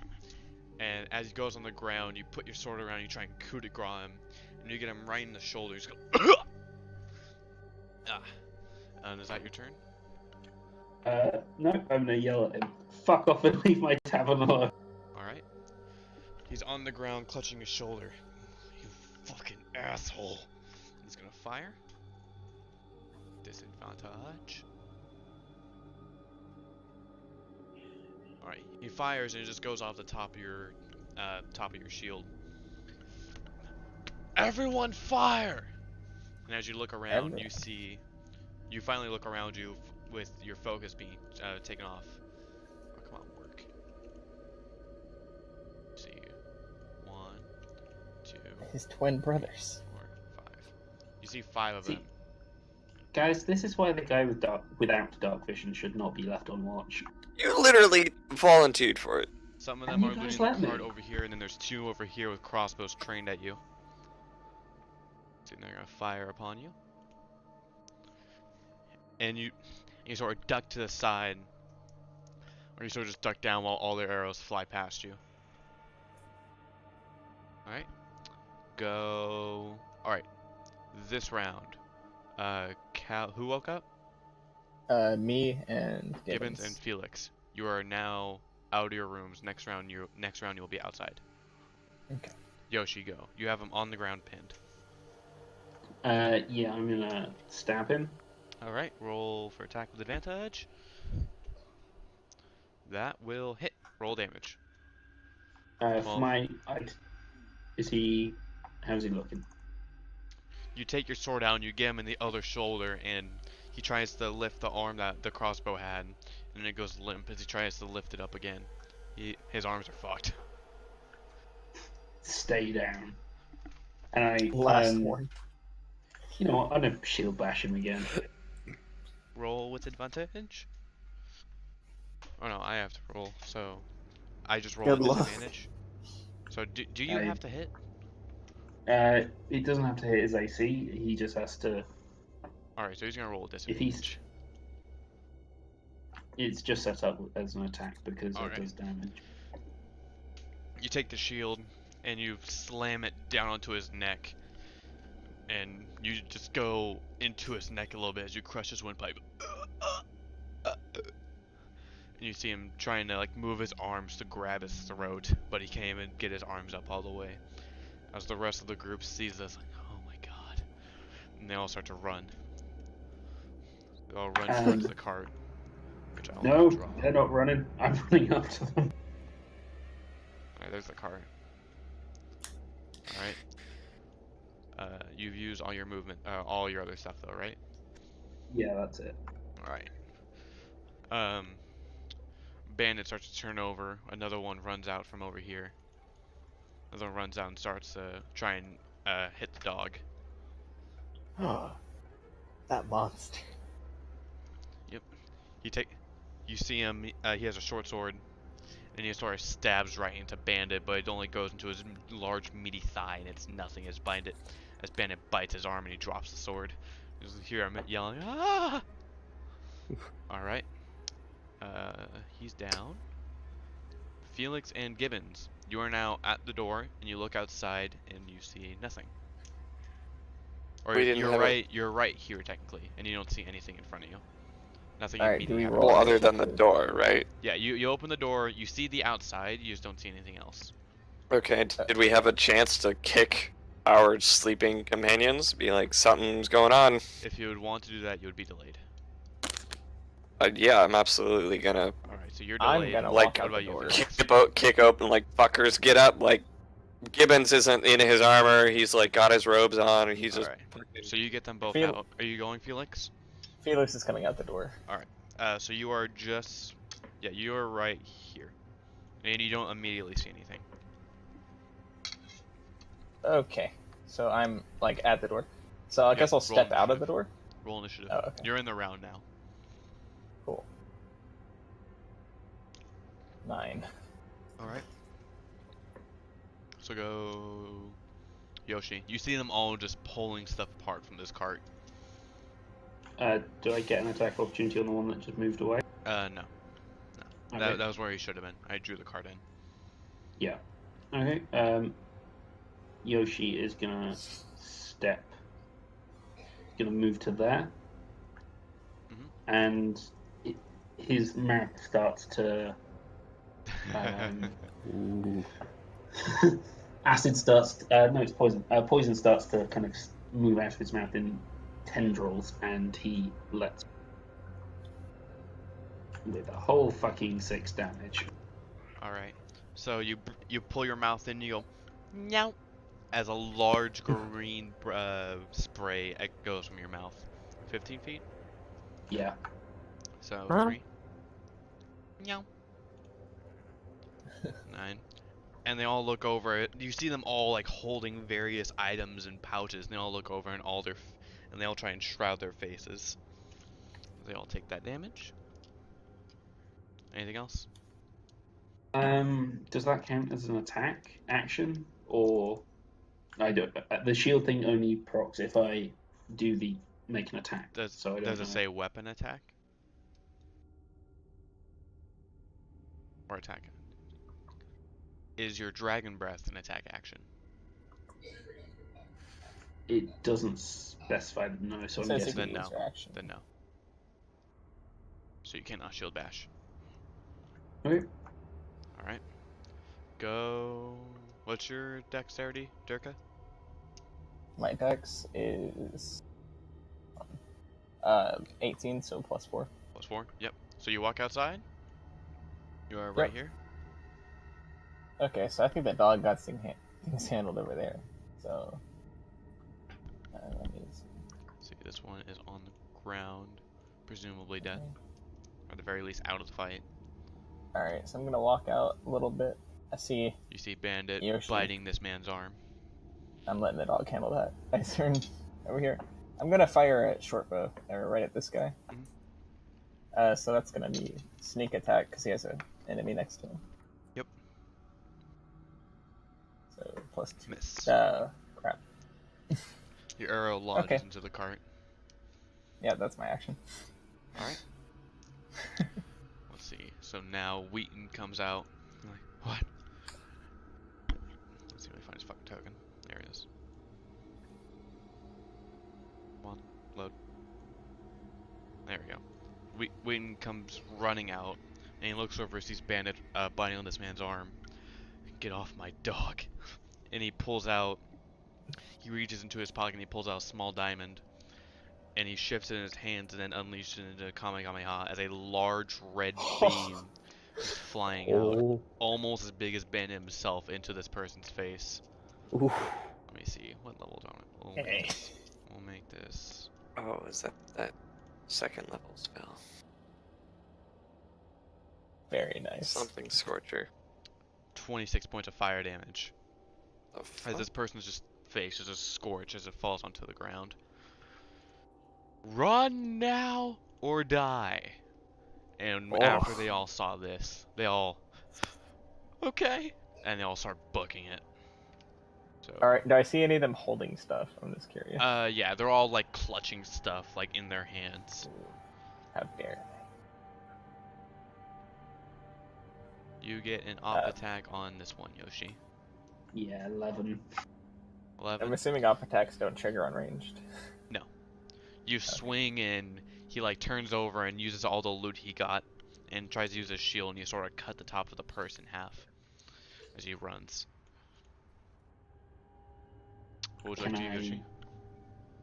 And as he goes on the ground, you put your sword around, you try and coup de grace him, and you get him right in the shoulder. You just go, ah. And is that your turn? No, I'm gonna yell at him. Fuck off and leave my tavern alone. Alright. He's on the ground, clutching his shoulder. You fucking asshole. He's gonna fire. Disadvantage. Alright, he fires and it just goes off the top of your shield. Everyone fire! And as you look around, you finally look around you with your focus being taken off. Oh, come on, work. See, 1, 2, his twin brothers. 4, 5. You see 5 of them. Guys, this is why the guy without dark vision should not be left on watch. You literally volunteered for it. Some of And them you are guys looking let me. hard over here, and then there's 2 over here with crossbows trained at you. So they're gonna fire upon you. And you sort of duck to the side, or you sort of just duck down while all their arrows fly past you. Alright. Go. Alright. This round. Who woke up? Me and Gibbons and Felix. You are now out of your rooms. Next round you'll be outside. Okay. Yoshi, go. You have him on the ground pinned. Yeah, I'm gonna stab him. Alright, roll for attack with advantage. That will hit. Roll damage. For 12. my, is he? How's he looking? You take your sword out and you get him in the other shoulder, and he tries to lift the arm that the crossbow had, and it goes limp as he tries to lift it up again. His arms are fucked. Stay down. And I, Last one. you know what? I'm gonna shield bash him again. Roll with advantage? Oh no, I have to roll, so I just roll Good with luck. disadvantage. So do you have to hit? He doesn't have to hit his AC. He just has to. Alright, so he's gonna roll with If he's, disadvantage. it's just set up as an attack because Alright. it does damage. You take the shield and you slam it down onto his neck, and you just go into his neck a little bit as you crush his windpipe. And you see him trying to like move his arms to grab his throat, but he can't even get his arms up all the way. As the rest of the group sees this, like, oh my god. And they all start to run. They all run towards the cart. Which I'll No, draw. they're not running. I'm running up to them. Alright, there's the cart. Alright. You've used all your movement, all your other stuff though, right? Yeah, that's it. Alright. Bandit starts to turn over. Another one runs out from over here. Another one runs out and starts to try and hit the dog. That monster. Yep. You see him. He has a short sword, and he sort of stabs right into Bandit, but it only goes into his large meaty thigh, and it's nothing as Bandit bites his arm and he drops the sword. You just hear him yelling, "Ah!" All right. He's down. Felix and Gibbons, you are now at the door, and you look outside, and you see nothing. Or We didn't have a- you're right here technically, and you don't see anything in front of you. Nothing Alright, do immediately we happens. roll Well, other than the door, right? Yeah, you open the door, you see the outside, you just don't see anything else. Okay, did we have a chance to kick our sleeping companions? Be like, something's going on. If you would want to do that, you would be delayed. Yeah, I'm absolutely gonna Alright, so you're I'm delayed. gonna Like, walk What out the about you, door. Felix? kick open, like, fuckers, get up. Like, Gibbons isn't in his armor. He's like got his robes on, and he's just. Alright, so you get them both Fel- out. Are you going, Felix? Felix is coming out the door. So you are just... Yeah, you are right here. And you don't immediately see anything. Okay. So I'm, like, at the door. So I Yeah, guess I'll roll step out of initiative. the door? Roll initiative. Oh, okay. You're in the round now. Cool. 9. Alright. So go... Yoshi. You see them all just pulling stuff apart from this cart. Do I get an attack opportunity on the one that just moved away? No. Okay. That was where he should have been. I drew the card in. Yeah. Okay. Yoshi is gonna move to there, Mhm. and his mouth starts to. Ooh. Acid starts. No, it's poison. Poison starts to kind of move out of his mouth in tendrils, and he lets with a whole fucking 6 damage. Alright. So you pull your mouth in, you go, meow, as a large green spray goes from your mouth. 15 feet? Yeah. So Huh? 3. Meow. 9. And they all look over it. You see them all like holding various items and pouches, and they all look over and and they all try and shroud their faces. They all take that damage. Anything else? Does that count as an attack action, or I don't? The shield thing only procs if I do the make an attack. Does so I don't does know. it say weapon attack? Or attack? Is your dragon breath an attack action? It doesn't specify. No, so It I'm says guessing. you Then can use no. your action. Then no. So you cannot shield bash. Mm-hmm. Okay. Alright. Go. What's your dexterity, Durka? My dex is 18, so +4. +4. Yep. So you walk outside. You are right Yep. here. Okay, so I think that dog got things handled over there. So, let me See, this one is on the ground, presumably dead, or at the very least out of the fight. Alright, so I'm gonna walk out a little bit. I see. You see Bandit Yoshi. biting this man's arm. I'm letting the dog handle that. I turn over here. I'm gonna fire a short bow, or right at this guy. So that's gonna be sneak attack because he has an enemy next to him. Yep. So +2. Miss. Crap. Your arrow lodges Okay. into the cart. Yeah, that's my action. Alright. Let's see. So now Wheaton comes out. I'm like, what? Let's see if I find his fucking token. There he is. Come on, load. There we go. Wheaton comes running out, and he looks over, sees Bandit biting on this man's arm. Get off my dog. And he pulls out, he reaches into his pocket and he pulls out a small diamond. And he shifts it in his hands and then unleashes it into Kamehameha as a large red beam is flying out, almost as big as Bandit himself, into this person's face. Ooh. Let me see, what level's on it? We'll make this. Oh, is that second level spell? Very nice. Something Scorcher. 26 points of fire damage. The As fuck? this person's face is just scorched as it falls onto the ground. Run now or die. And after they all saw this, they all, okay, and they all start booking it. So, Alright, do I see any of them holding stuff? I'm just curious. yeah, they're all like clutching stuff like in their hands. How dare You get an op attack on this one, Yoshi. Yeah, 11. they? 11. I'm assuming op attacks don't trigger on ranged. You swing and he like turns over and uses all the loot he got and tries to use his shield, and you sort of cut the top of the purse in half as he runs. What would you like to do, Yoshi?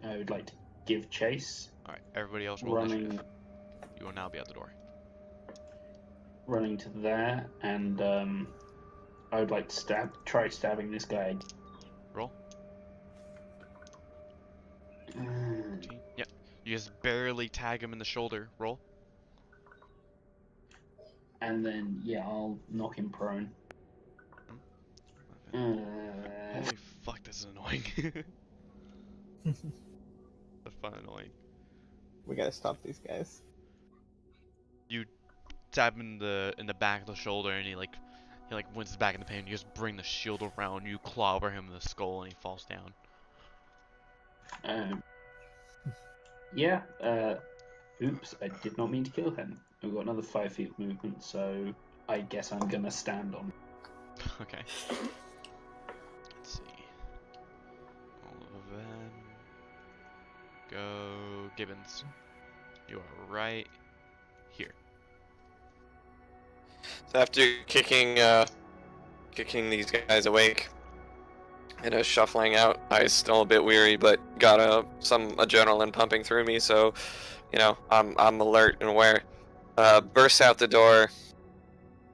I would like to give chase. Alright, everybody else roll Running, initiative. You will now be at the door. running to there, and I would like to try stabbing this guy. Roll. 14. Yep. You just barely tag him in the shoulder. Roll. And then, yeah, I'll knock him prone. Holy fuck, this is annoying. That's fun annoying. We gotta stop these guys. You stab him in the back of the shoulder, and he winces back in the pain. You just bring the shield around, you clobber him in the skull, and he falls down. Yeah, oops, I did not mean to kill him. I've got another 5 feet of movement, so I guess I'm gonna stand on. Okay. Let's see. All of them. Go, Gibbons. You are right here. So after kicking these guys awake and shuffling out, I was still a bit weary, but got some adrenaline pumping through me, so you know I'm alert and aware. Bursts out the door,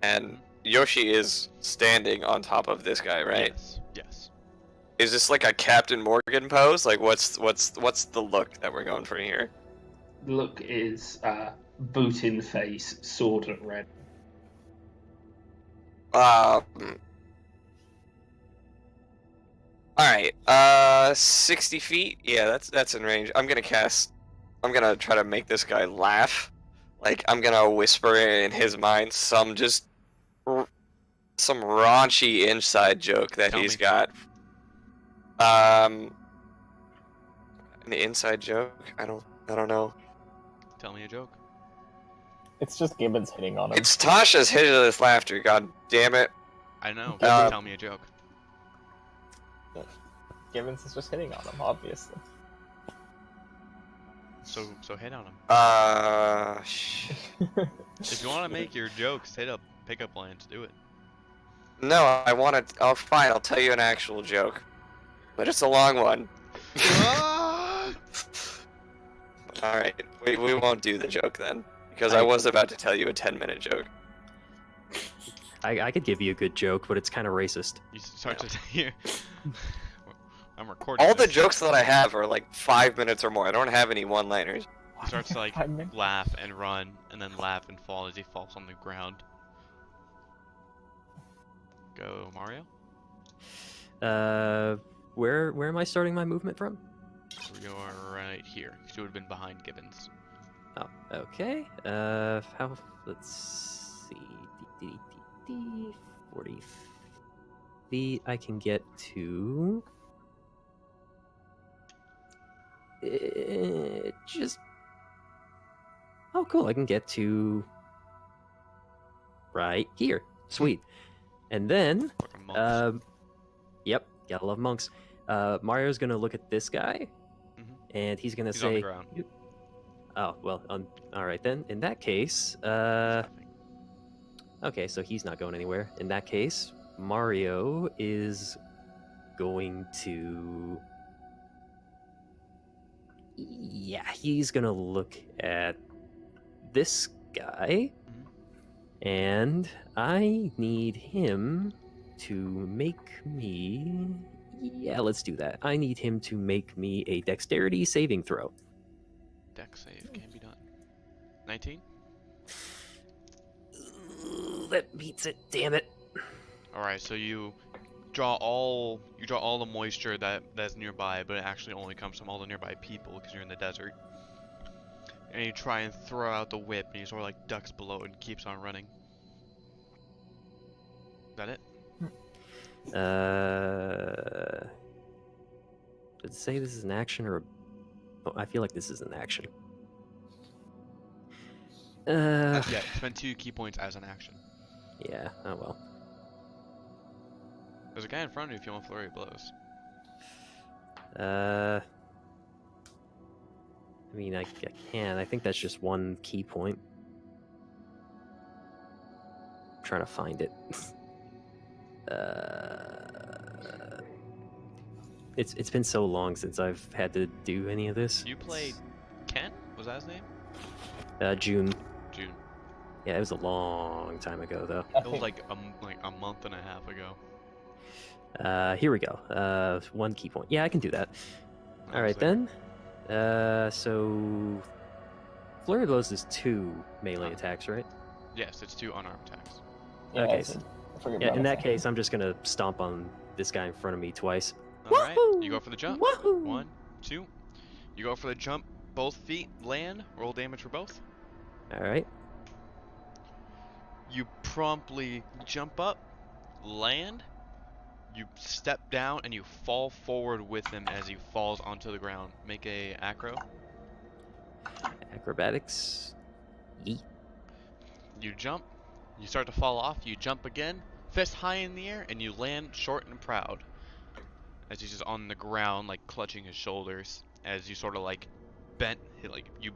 and Yoshi is standing on top of this guy, right? Yes. Yes. Is this like a Captain Morgan pose? Like what's the look that we're going for here? Look is boot in the face, sword at red. Alright, 60 feet? Yeah, that's in range. I'm gonna try to make this guy laugh. Like, I'm gonna whisper in his mind some raunchy inside joke that Tell he's me. got. An inside joke? I don't know. Tell me a joke. It's just Gibbons hitting on him. It's Tasha's hideous laughter, god damn it. I know. Uh, Tell me a joke. Gibbons is just hitting on him, obviously. So hit on him. If you want to make your jokes, hit up pickup lines. Do it. No, I want to. Oh, fine. I'll tell you an actual joke, but it's a long one. Alright, we won't do the joke then. Because I was about to tell you a 10-minute joke. I could give you a good joke, but it's kind of racist. You start to hear. I'm recording. All the this. jokes that I have are like 5 minutes or more. I don't have any one-liners. He starts to like laugh and run, and then laugh and fall as he falls on the ground. Go, Mario. Where am I starting my movement from? We are right here. You would have been behind Gibbons. Oh, okay. Let's see. 40 feet. I can get to. Just. Oh, cool. I can get to. Right here. Sweet. And then. Fucking monks. Yep. Gotta love monks. Mario's gonna look at this guy, and he's gonna He's on the say. ground. Oh, well, all right then. In that case, okay, so he's not going anywhere. In that case, Mario is going to... Yeah, he's gonna look at this guy, and I need him to make me... Yeah, let's do that. I need him to make me a dexterity saving throw. Dex save can be done. 19? That beats it, damn it. Alright, so you draw all the moisture that's nearby, but it actually only comes from all the nearby people because you're in the desert. And you try and throw out the whip, and he sort of like ducks below and keeps on running. Is that it? Did it say this is an action or a... Oh, I feel like this is an action. Yeah, spend 2 key points as an action. Yeah, oh well. There's a guy in front of you if you want flurry of blows. I mean, I can. I think that's just 1 key point. I'm trying to find it. It's been so long since I've had to do any of this. You played Ken? Was that his name? June. June. Yeah, it was a long time ago, though. It was like a month and a half ago. Here we go. 1 key point. Yeah, I can do that. I All was right, there. then. So... Flurry of Blows is 2 melee attacks, right? Yes, it's 2 unarmed attacks. Yeah, Okay, I forgot Yeah, about in that that. case, I'm just gonna stomp on this guy in front of me twice. Alright, Woohoo! you go for the jump. Woohoo! 1, 2. You go for the jump. Both feet land. Roll damage for both. Alright. You promptly jump up, land. You step down and you fall forward with him as he falls onto the ground. Make a acro. Acrobatics. Yeet. You jump. You start to fall off. You jump again. Fist high in the air and you land short and proud. As he's just on the ground, like clutching his shoulders. As you sort of like bent, like you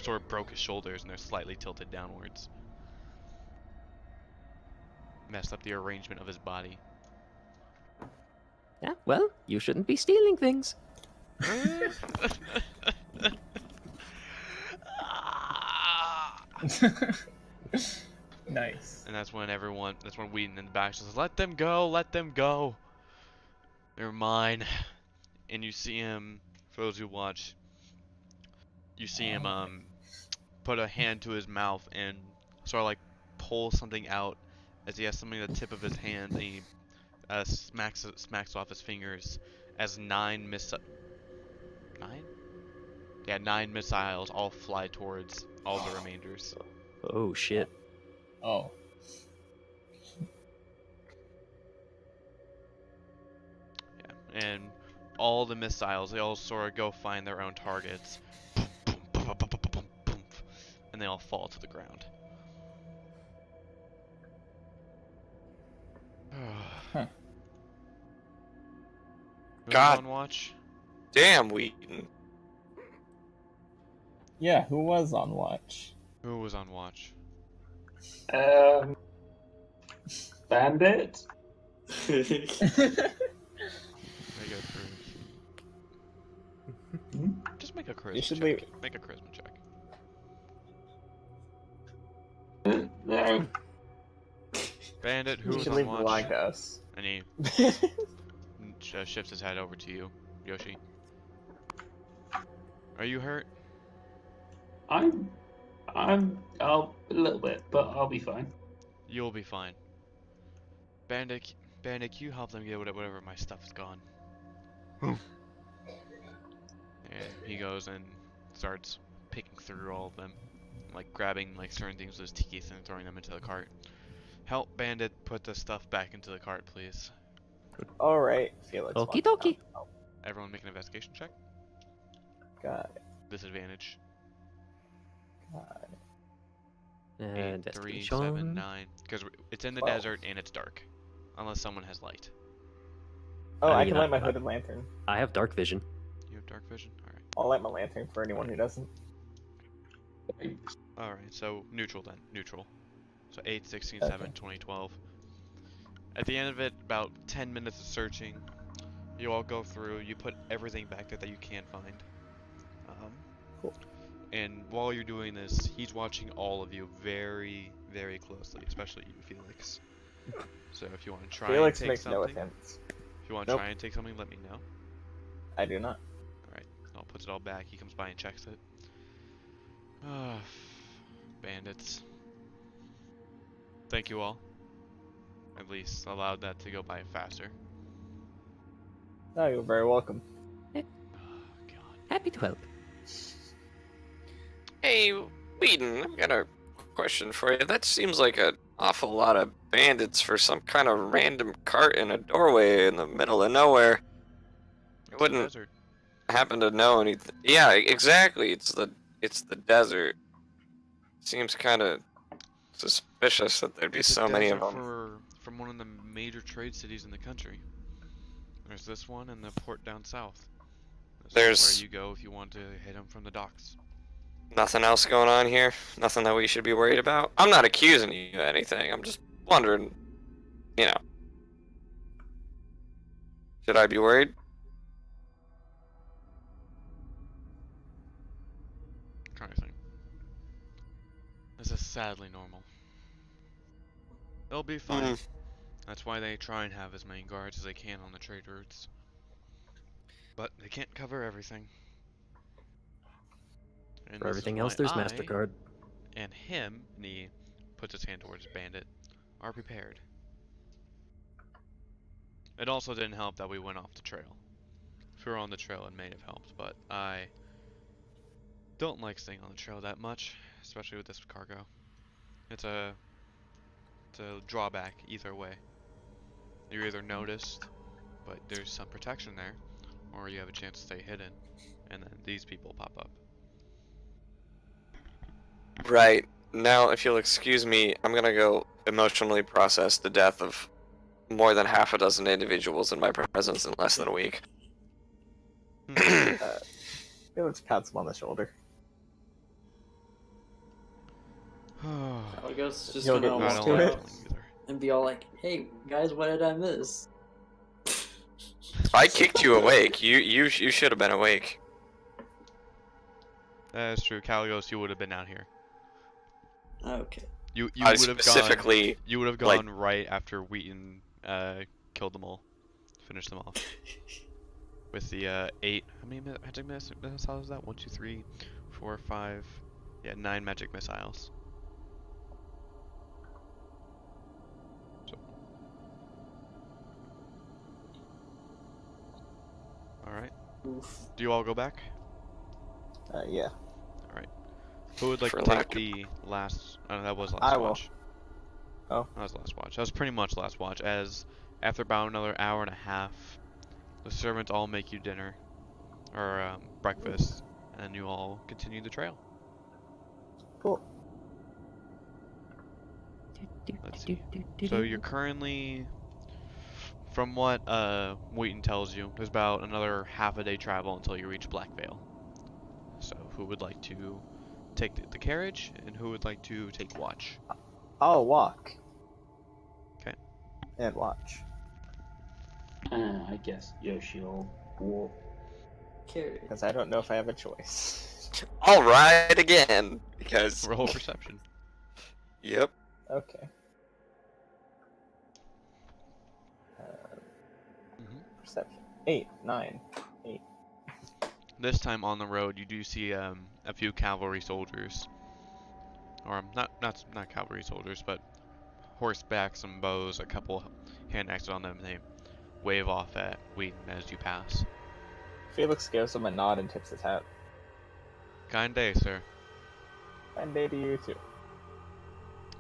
sort of broke his shoulders and they're slightly tilted downwards. Messed up the arrangement of his body. Yeah, well, you shouldn't be stealing things. Nice. And that's when Whedon in the back says, "Let them go, let them go. They're mine." And you see him, for those who watch, you see him put a hand to his mouth and sort of like pull something out as he has something at the tip of his hand, and he smacks off his fingers as 9 missiles all fly towards all the remainders. Oh, shit. Oh. Yeah, and all the missiles, they all sort of go find their own targets. And they all fall to the ground. Huh. Who's God. on watch? Damn, Wheaton. Yeah, who was on watch? Who was on watch? Bandit? They go through. Just make a charisma You should check. leave. Make a charisma check. No. Bandit, You who's should on leave the watch? line to us. And he shifts his head over to you, Yoshi. Are you hurt? I'm a little bit, but I'll be fine. You'll be fine. Bandit, can you help them get whatever my stuff is gone? And he goes and starts picking through all of them, like grabbing like certain things with his teeth and throwing them into the cart. Help Bandit put the stuff back into the cart, please. All right, Felix. Okie wants to dokie. help. Everyone make an investigation check. Got it. Disadvantage. Got it. 8, 3, 7, Investigation. 9. Because it's in the 12. desert and it's dark. Unless someone has light. Oh, I I mean, can light my I- hooded lantern. I have dark vision. You have dark vision? Alright. I'll light my lantern for anyone who doesn't. Alright, so neutral then. Neutral. So 8, 16, Okay. 7, 20, 12. At the end of it, about 10 minutes of searching, you all go through, you put everything back there that you can find. Cool. And while you're doing this, he's watching all of you very, very closely, especially you, Felix. So if you want to try Felix and take makes no something, attempts. if you want to Nope. try and take something, let me know. I do not. Alright, I'll put it all back. He comes by and checks it. Ah, bandits. Thank you all. At least allowed that to go by faster. Oh, you're very welcome. Oh, God. Happy to help. Hey, Whedon, I've got a question for you. That seems like an awful lot of bandits for some kind of random cart in a doorway in the middle of nowhere. It's wouldn't- a desert. Happen to know anything? Yeah, exactly. It's the desert. Seems kind of suspicious that there'd be It's a so many of desert them. from one of the major trade cities in the country. There's this one and the port down south. This is There's- where you go if you want to hit them from the docks. Nothing else going on here? Nothing that we should be worried about? I'm not accusing you of anything. I'm just wondering, you know. Should I be worried? Trying to think. This is sadly normal. They'll be fine. That's why they try and have as many guards as they can on the trade routes. But they can't cover everything. And For this is everything why else, there's I MasterCard. and him, and he puts his hand towards Bandit, are prepared. It also didn't help that we went off the trail. If we were on the trail, it may have helped, but I don't like staying on the trail that much, especially with this cargo. It's a drawback either way. You're either noticed, but there's some protection there, or you have a chance to stay hidden, and then these people pop up. Right. Now, if you'll excuse me, I'm gonna go emotionally process the death of more than half a dozen individuals in my presence in less than a week. Felix pats him on the shoulder. Algo's just You'll gonna get I used walk don't to like it. out killing either. and be all like, "Hey guys, what did I miss?" I kicked you awake. You should have been awake. That is true. Caligos, you would have been out here. Okay. You I would have gone. specifically You would have like- gone right after Wheaton killed them all, finished them off with the 8. How many magic missiles was that? 1, 2, 3, 4, 5. Yeah, 9 magic missiles. So. All right. Oof. Do you all go back? Yeah. Who would like For to lack take the last? That was last I will. watch. Oh. That was last watch. That was pretty much last watch. As after about another hour and a half, the servants all make you dinner or breakfast, and you all continue the trail. Cool. Let's see. So you're currently, from what Wheaton tells you, there's about another half a day travel until you reach Blackvale. So who would like to take the carriage, and who would like to take watch? I'll walk. 'Kay. And watch. I guess Yoshi will walk. Carry. because I don't know if I have a choice. All right again, because Roll perception. yep. Okay. Hmm. Perception. 8, 9, 8. This time on the road, you do see a few cavalry soldiers, or not cavalry soldiers, but horseback, some bows, a couple hand axes on them. And they wave off at Wheaton as you pass. Felix gives him a nod and tips his hat. Kind day, sir. And day to you too.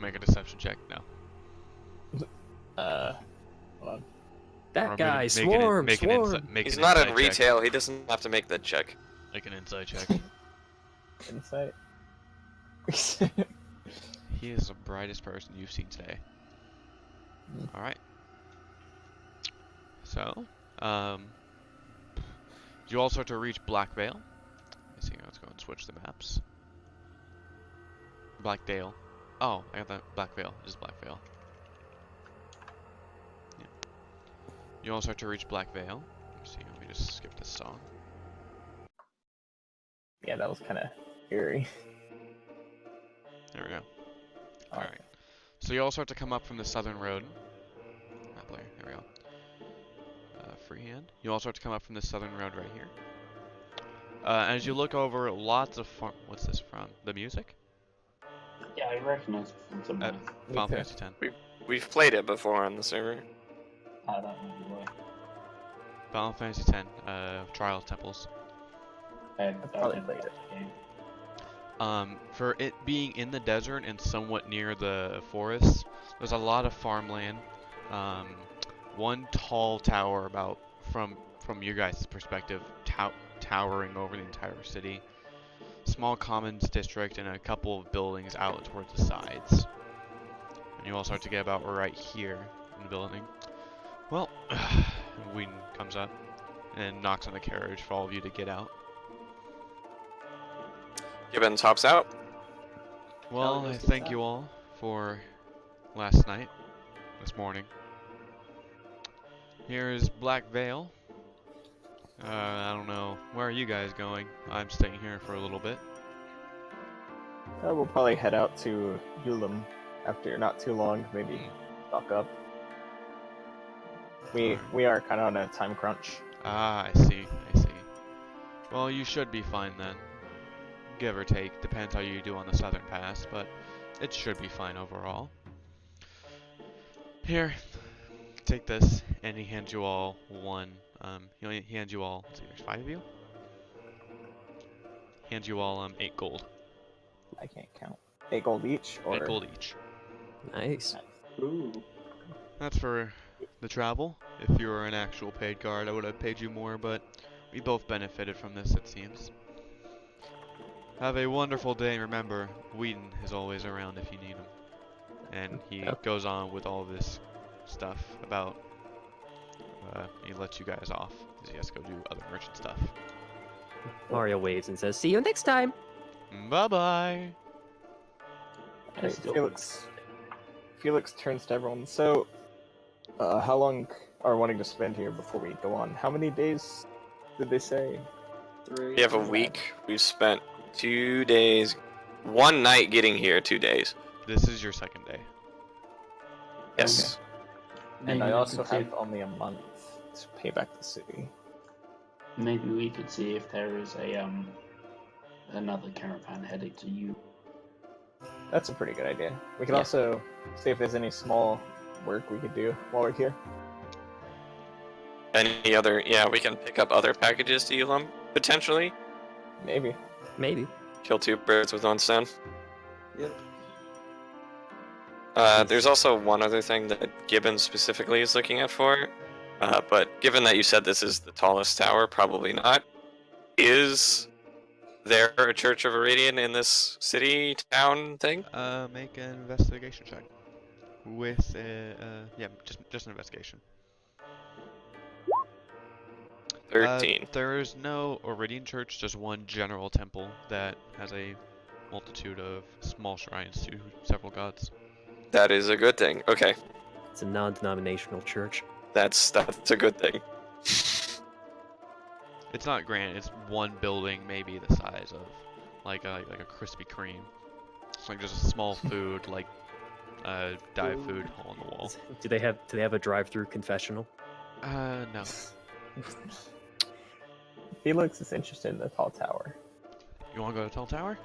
Make a deception check. No. Hold on. That Or guy, make swarm, an swarm. insight- make He's an not in insight check. retail. He doesn't have to make that check. Make an insight check. Insight. He is the brightest person you've seen today. Alright. So, you all start to reach Blackvale. Let's see, let's go and switch the maps. Blackdale. Oh, I got that. Blackvale. This is Blackvale. Yeah. You all start to reach Blackvale. Let me see, let me just skip this song. Yeah, that was kind of eerie. There we go. Alright. So you all start to come up from the southern road. Map player, there we go. Freehand. You all start to come up from the southern road right here. As you look over, lots of what's this from? The music? Yeah, I recognize it from somewhere. Final too. Fantasy X. We've played it before on the server. I don't know why. Final Fantasy X. Trials Temples. I probably played it. For it being in the desert and somewhat near the forest, there's a lot of farmland. One tall tower, about from your guys' perspective, towering over the entire city. Small commons district and a couple of buildings out towards the sides. And you all start to get about right here in the building. Well, Wheaton comes up and knocks on the carriage for all of you to get out. Gibbons hops out. Well, Hell I yes, thank it's you all for last night, this morning. Here is Black Veil. I don't know. Where are you guys going? I'm staying here for a little bit. We'll probably head out to Athlum after not too long, maybe stock up. We are kind of on a time crunch. Ah, I see. Well, you should be fine then. Give or take. Depends how you do on the southern pass, but it should be fine overall. Here, take this, and he hands you all one. He hands you all. Let's see, there's 5 of you. Hands you all 8 gold. I can't count. 8 gold each, or 8 gold each. Nice. Ooh. That's for the travel. If you were an actual paid guard, I would have paid you more, but we both benefited from this, it seems. Have a wonderful day, and remember, Wheaton is always around if you need him. And he goes on with all this stuff about, he lets you guys off, because he has to go do other merchant stuff. Mario waves and says, "See you next time." Bye-bye! Hey, Felix turns to everyone. So, how long are wanting to spend here before we go on? How many days did they say? 3. We have a week. We've spent 2 days, 1 night getting here, 2 days. This is your second day. Yes. And Maybe I we also could see have only a month to pay back the city. Maybe we could see if there is a another caravan headed to you. That's a pretty good idea. We can Yeah. also see if there's any small work we could do while we're here. Any other? Yeah, we can pick up other packages to Elam, potentially. Maybe. Maybe. Kill 2 birds with 1 stone. Yep. There's also one other thing that Gibbons specifically is looking at for, but given that you said this is the tallest tower, probably not. Is there a Church of Iridian in this city, town thing? Make an investigation check. With, yeah, just an investigation. 13. There is no Iridian church, just one general temple that has a multitude of small shrines to several gods. That is a good thing. Okay, It's a non-denominational church. that's a good thing. It's not grand. It's one building, maybe the size of like a Krispy Kreme. It's like just a small food, like dive food hole in the wall. Do they have a drive-through confessional? No. Felix is interested in the tall tower. You want to go to the tall tower?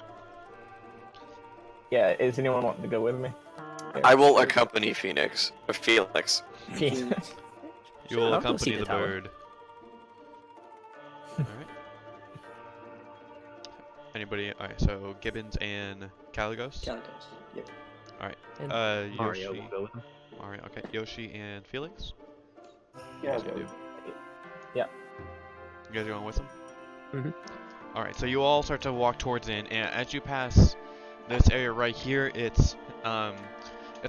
Yeah, is anyone wanting to go with me? I will accompany Felix. Felix. You will I'll go accompany see the the tower. bird. Alright. Anybody? Alright, so Gibbons and Caligos? Calicos. Yep. And Mario Yoshi. will go with him. Alright, okay. Yoshi and Felix? Yeah, Yes, you do. Yeah. You guys going with them? Mhm. Alright, so you all start to walk towards in, and as you pass this area right here, it's a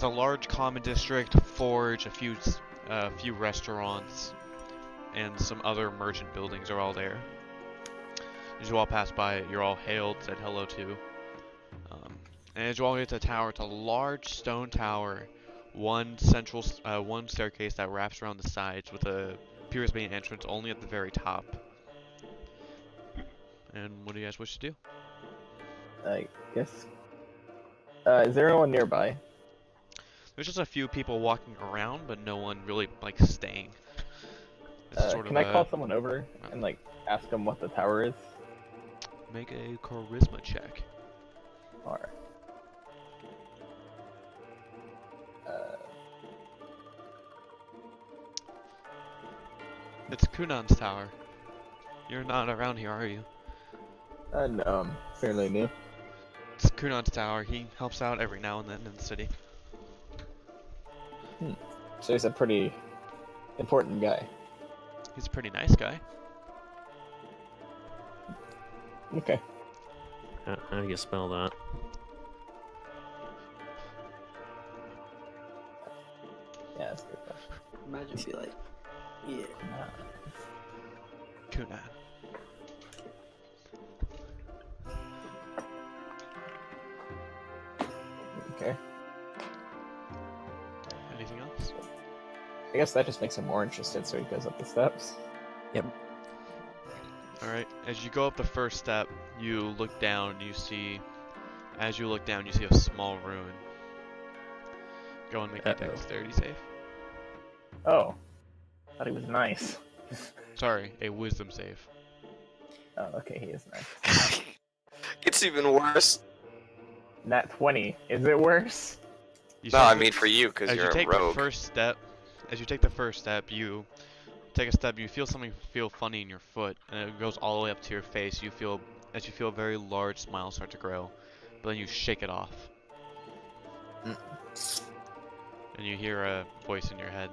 large common district, forge, a few restaurants, and some other merchant buildings are all there. As you all pass by it, you're all hailed, said hello to. And as you all get to the tower, it's a large stone tower, one staircase that wraps around the sides with appears to be an entrance only at the very top. And what do you guys wish to do? I guess. Is there anyone nearby? There's just a few people walking around, but no one really like staying. It's sort Can of I call someone over and like ask them what the tower is? make a charisma check. Or It's Kunan's tower. You're not around here, are you? no, I'm fairly new. It's Kunan's tower. He helps out every now and then in the city. So he's a pretty important guy. He's a pretty nice guy. Okay. How do you spell that? Yeah, that's a good question. Imagine be like, yeah. Kunan. Okay. Anything else? I guess that just makes him more interested, so he goes up the steps. Alright, as you go up the first step, you look down, as you look down, you see a small ruin. Go and make a Uh-oh. dexterity save. Oh, thought he was nice. Sorry, a wisdom save. Oh, okay, he is nice. It's even worse. Nat 20. Is it worse? You No, start I to- mean for you, because as you're you a take rogue. the first step, you take a step, you feel something feel funny in your foot, and it goes all the way up to your face. You feel a very large smile start to grow, but then you shake it off. And you hear a voice in your head.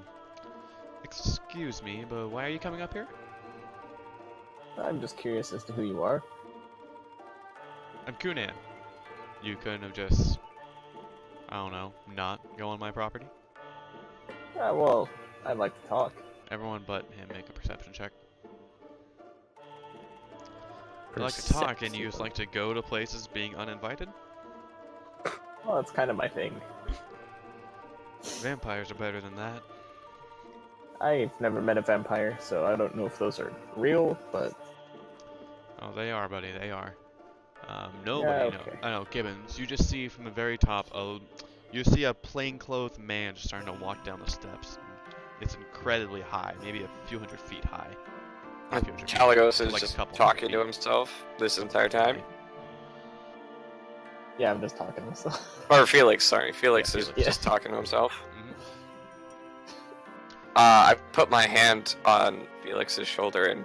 Excuse me, but why are you coming up here? I'm just curious as to who you are. I'm Kunan. You couldn't have just, I don't know, not go on my property? Well, I'd like to talk. Everyone but him make a perception check. You like to talk and you just like to go to places being uninvited? Well, that's kind of my thing. Vampires are better than that. I've never met a vampire, so I don't know if those are real, but Oh, they are, buddy, they are. Nobody yeah, knows. okay. I know, Gibbons, you just see from the very top, you see a plainclothes man just starting to walk down the steps. It's incredibly high, maybe a few hundred feet high. Not a few hundred feet, Caligos is like a just couple talking hundred to feet. himself this entire time. Yeah, I'm just talking to myself. Or Felix, sorry. Felix Yeah, is Felix. just talking to himself. Mhm. I put my hand on Felix's shoulder and,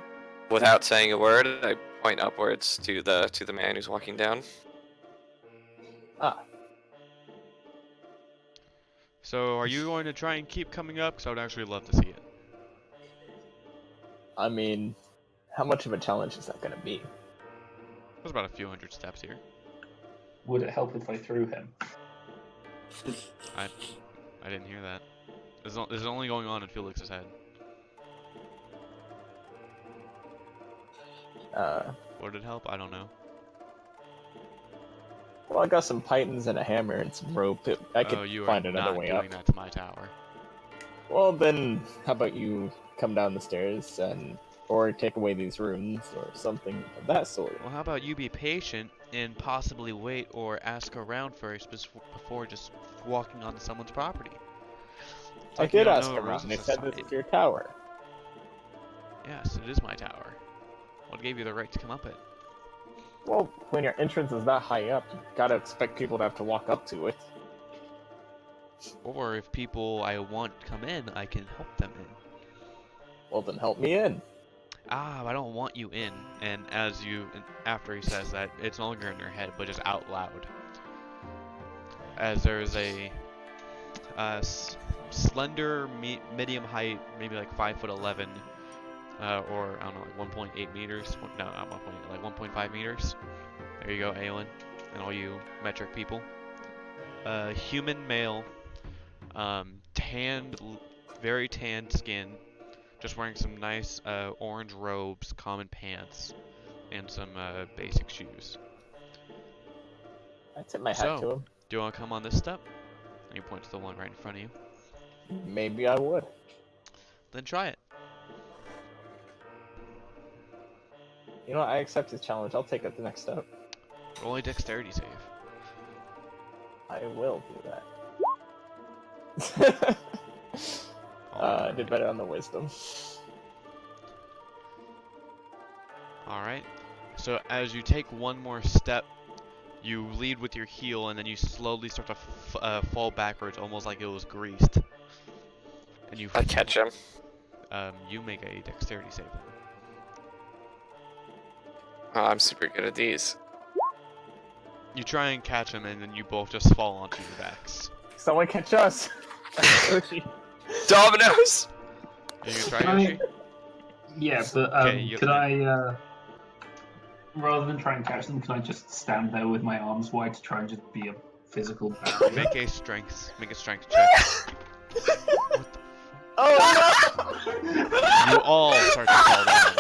without saying a word, I point upwards to the man who's walking down. Ah, So, are you going to try and keep coming up? Because I would actually love to see it. I mean, how much of a challenge is that going to be? There's about a few hundred steps here. Would it help if I threw him? I didn't hear that. This is only going on in Felix's head. Would it help? I don't know. Well, I got some pythons and a hammer and some rope. I Oh, could you are find another not way doing up. that to my tower. Well, then, how about you come down the stairs and Or take away these runes, or something of that sort. Well, how about you be patient and possibly wait or ask around first before just walking onto someone's property. It's I like you did don't ask know the rules around. of They said this society. is your tower. Yes, it is my tower. What gave you the right to come up it? Well, when your entrance is that high up, you gotta expect people to have to walk up to it. Or if people I want come in, I can help them in. Well, then help me in. I don't want you in. And after he says that, it's no longer in your head, but just out loud. As there's a slender, medium height, maybe like 5'11", or I don't know, like 1.8 meters. No, not 1.8, like 1.5 meters. There you go, Aelin, and all you metric people. Human male, tanned, very tanned skin, just wearing some nice orange robes, common pants, and some basic shoes. I tip my hat to him. Do you want to come on this step? And he points to the one right in front of you. Maybe I would. Then try it. You know what? I accept his challenge. I'll take it the next step. Roll a dexterity save. I will do that. I did better on the wisdom. Alright. So as you take one more step, you lead with your heel, and then you slowly start to fall backwards, almost like it was greased. And you I catch him. you make a dexterity save. Oh, I'm super good at these. You try and catch him, and then you both just fall onto your backs. Someone catch us! Dominoes! Are you gonna try, Can Yoshi? Yeah, but Okay, could I, rather than try and catch them, can I just stand there with my arms wide to try and just be a physical barrier? Make a strength check. What the Oh You all start to fall down.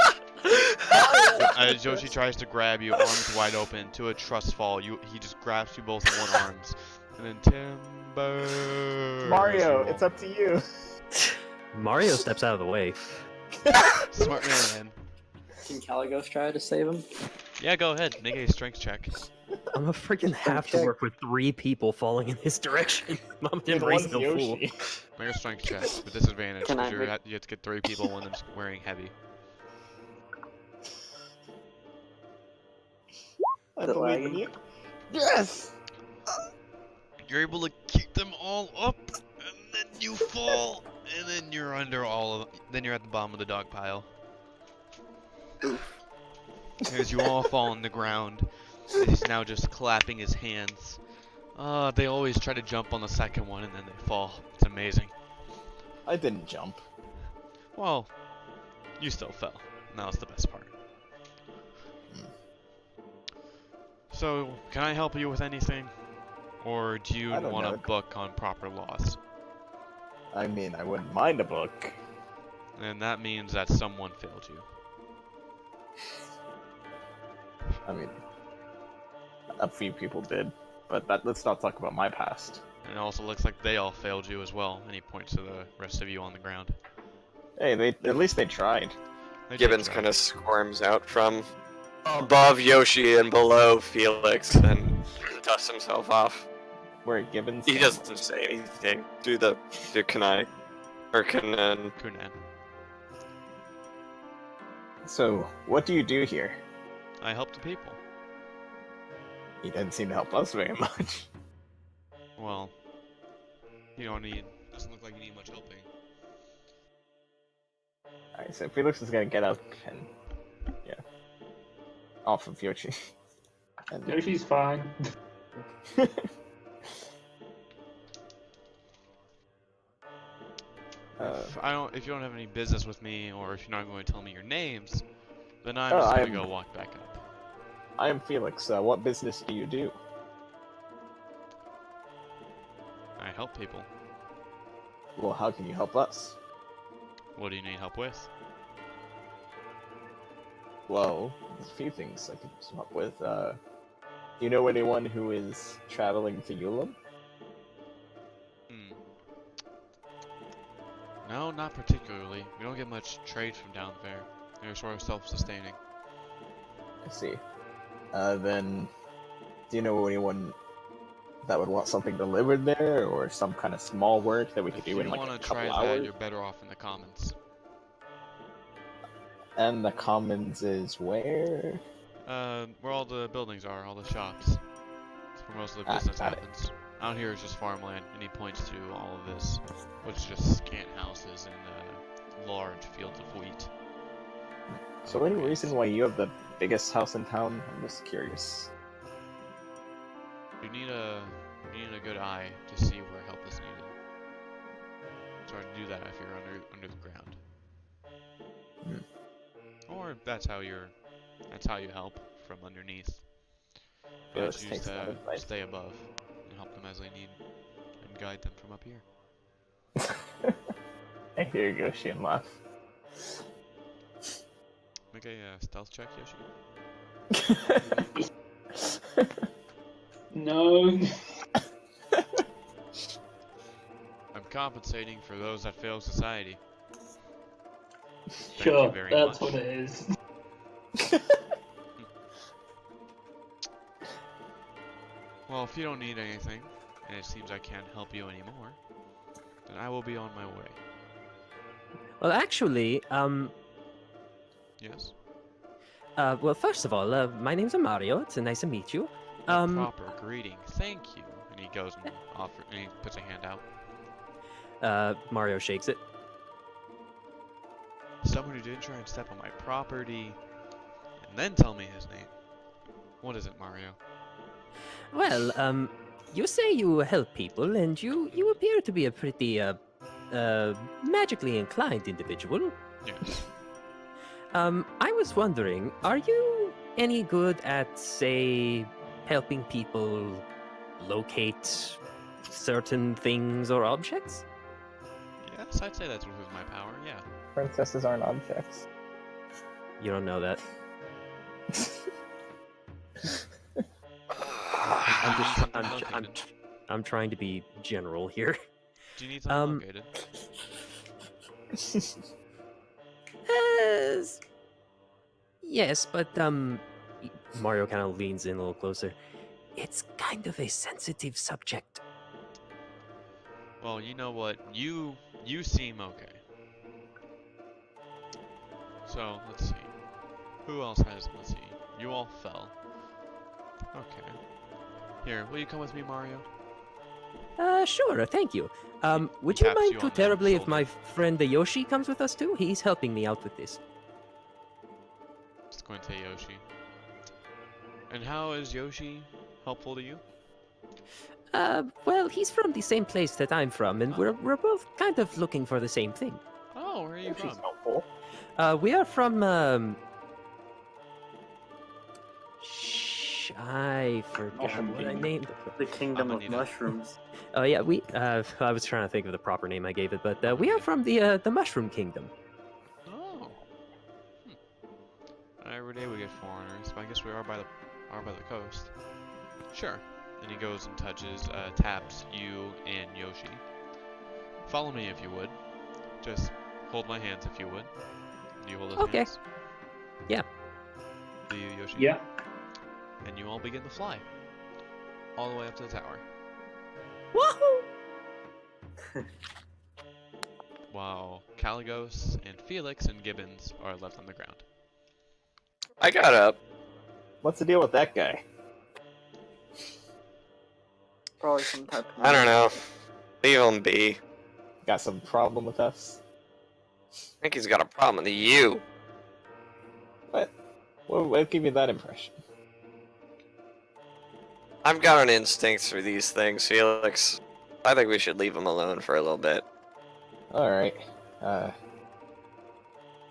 As Yoshi tries to grab you, arms wide open, to a trust fall, he just grabs you both in one arms. And then Timber... no! Mario, it's up to you. Mario steps out of the way. Smart man. Can Caligos try to save him? Yeah, go ahead. Make a strength check. I'm gonna freaking have to Okay. work with 3 people falling in his direction. Mom Dude, didn't raise one's no fool. Yoshi. Make a strength check with disadvantage, Can I because make- you have to get 3 people, one of them's wearing heavy. I Is it believe in lagging? you. Yes! You're able to keep them all up, and then you fall, and then you're under then you're at the bottom of the dog pile. As you all fall on the ground, he's now just clapping his hands. They always try to jump on the second one, and then they fall. It's amazing. I didn't jump. Well, you still fell. And that was the best part. So, can I help you with anything? Or do you I don't want a know. book on proper laws? I mean, I wouldn't mind a book. And that means that someone failed you. I mean, a few people did. But let's not talk about my past. And it also looks like they all failed you as well. And he points to the rest of you on the ground. Hey, at least they tried. They did Gibbons try. kind of squirms out from above Yoshi and below Felix and dusts himself off. Where Gibbons. He doesn't say anything. Do Kanai. Or Kanan. Kunan. So, what do you do here? I help the people. He didn't seem to help us very much. Well, doesn't look like you need much helping. Alright, so Felix is gonna get up and, yeah, off of Yoshi. And, Yoshi's fine. If you don't have any business with me, or if you're not going to tell me your names, then I'm Oh, just gonna I'm- go walk back up. I am Felix. What business do you do? I help people. Well, how can you help us? What do you need help with? Well, there's a few things I could come up with. Do you know anyone who is traveling to Athlum? No, not particularly. We don't get much trade from down there. They're sort of self-sustaining. I see. Then, do you know anyone that would want something delivered there, or some kind of small work that we could If do you in like want a to couple try that, hours? you're better off in the commons. And the commons is where? Where all the buildings are, all the shops. It's where most of the business Got it. happens. Out here is just farmland, and he points to all of this, which is just scant houses and large fields of wheat. So any reason why you have the biggest house in town? I'm just curious. You need a good eye to see where help is needed. It's hard to do that if you're under the ground. Or that's how you help from underneath. But I Felix choose takes that to advice. stay above and help them as they need and guide them from up here. I hear Yoshi and laugh. Make a stealth check, Yoshi. No. I'm compensating for those that fail society. Thank Sure, you very that's much. what it is. Well, if you don't need anything, and it seems I can't help you anymore, then I will be on my way. Well, actually, Yes? well, first of all, my name's Mario. It's nice to meet you. A proper greeting. Thank you. And he goes and he puts a hand out. Mario shakes it. Someone who didn't try and step on my property, and then tell me his name. What is it, Mario? Well, you say you help people, and you appear to be a pretty, magically inclined individual. Yes. I was wondering, are you any good at, say, helping people locate certain things or objects? Yes, I'd say that's within my power, yeah. Princesses aren't objects. You don't know that. I'm trying to be general here. Do you need something located? Yes, but Mario kind of leans in a little closer. It's kind of a sensitive subject. Well, you know what? You seem okay. So, let's see. Who else has, let's see. You all fell. Okay. Here, will you come with me, Mario? Sure, thank you. Would He you taps mind you too on the terribly if shoulder. my friend Yoshi comes with us too? He's helping me out with this. Just going to Yoshi. And how is Yoshi helpful to you? Well, he's from the same place that I'm from, and we're both kind of looking for the same thing. Oh, where are you Yoshi's from? helpful. We are from, I forgot Mushroom what I Kingdom. named. The kingdom of Amanita. mushrooms. Oh yeah, I was trying to think of the proper name I gave it, but we are from the Mushroom Kingdom. Oh. Every day we get foreigners, but I guess we are by the coast. Sure. Then he goes and taps you and Yoshi. Follow me if you would. Just hold my hands if you would. Do you hold his Okay. hands? Yeah. Do you, Yoshi? Yeah. And you all begin to fly. All the way up to the tower. Woohoo! While Caligos and Felix and Gibbons are left on the ground. I got up. What's the deal with that guy? Probably some type of. I don't know. Leave him be. Got some problem with us? I think he's got a problem with you. What gave you that impression? I've got an instinct for these things, Felix. I think we should leave him alone for a little bit. Alright.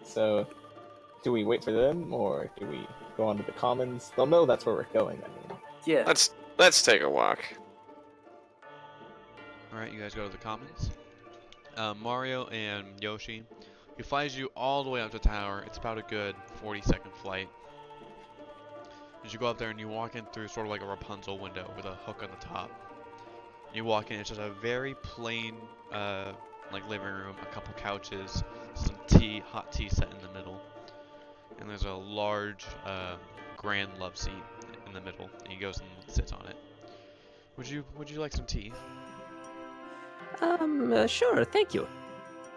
So, do we wait for them, or do we go on to the commons? They'll know that's where we're going, I mean. Yeah. Let's take a walk. Alright, you guys go to the commons. Mario and Yoshi. He flies you all the way up the tower. It's about a good 40-second flight. As you go up there and you walk in through sort of like a Rapunzel window with a hook on the top. You walk in, it's just a very plain, like living room, a couple couches, some tea, hot tea set in the middle. and there's a large grand love seat in the middle, and he goes and sits on it. Would you like some tea? Sure, thank you.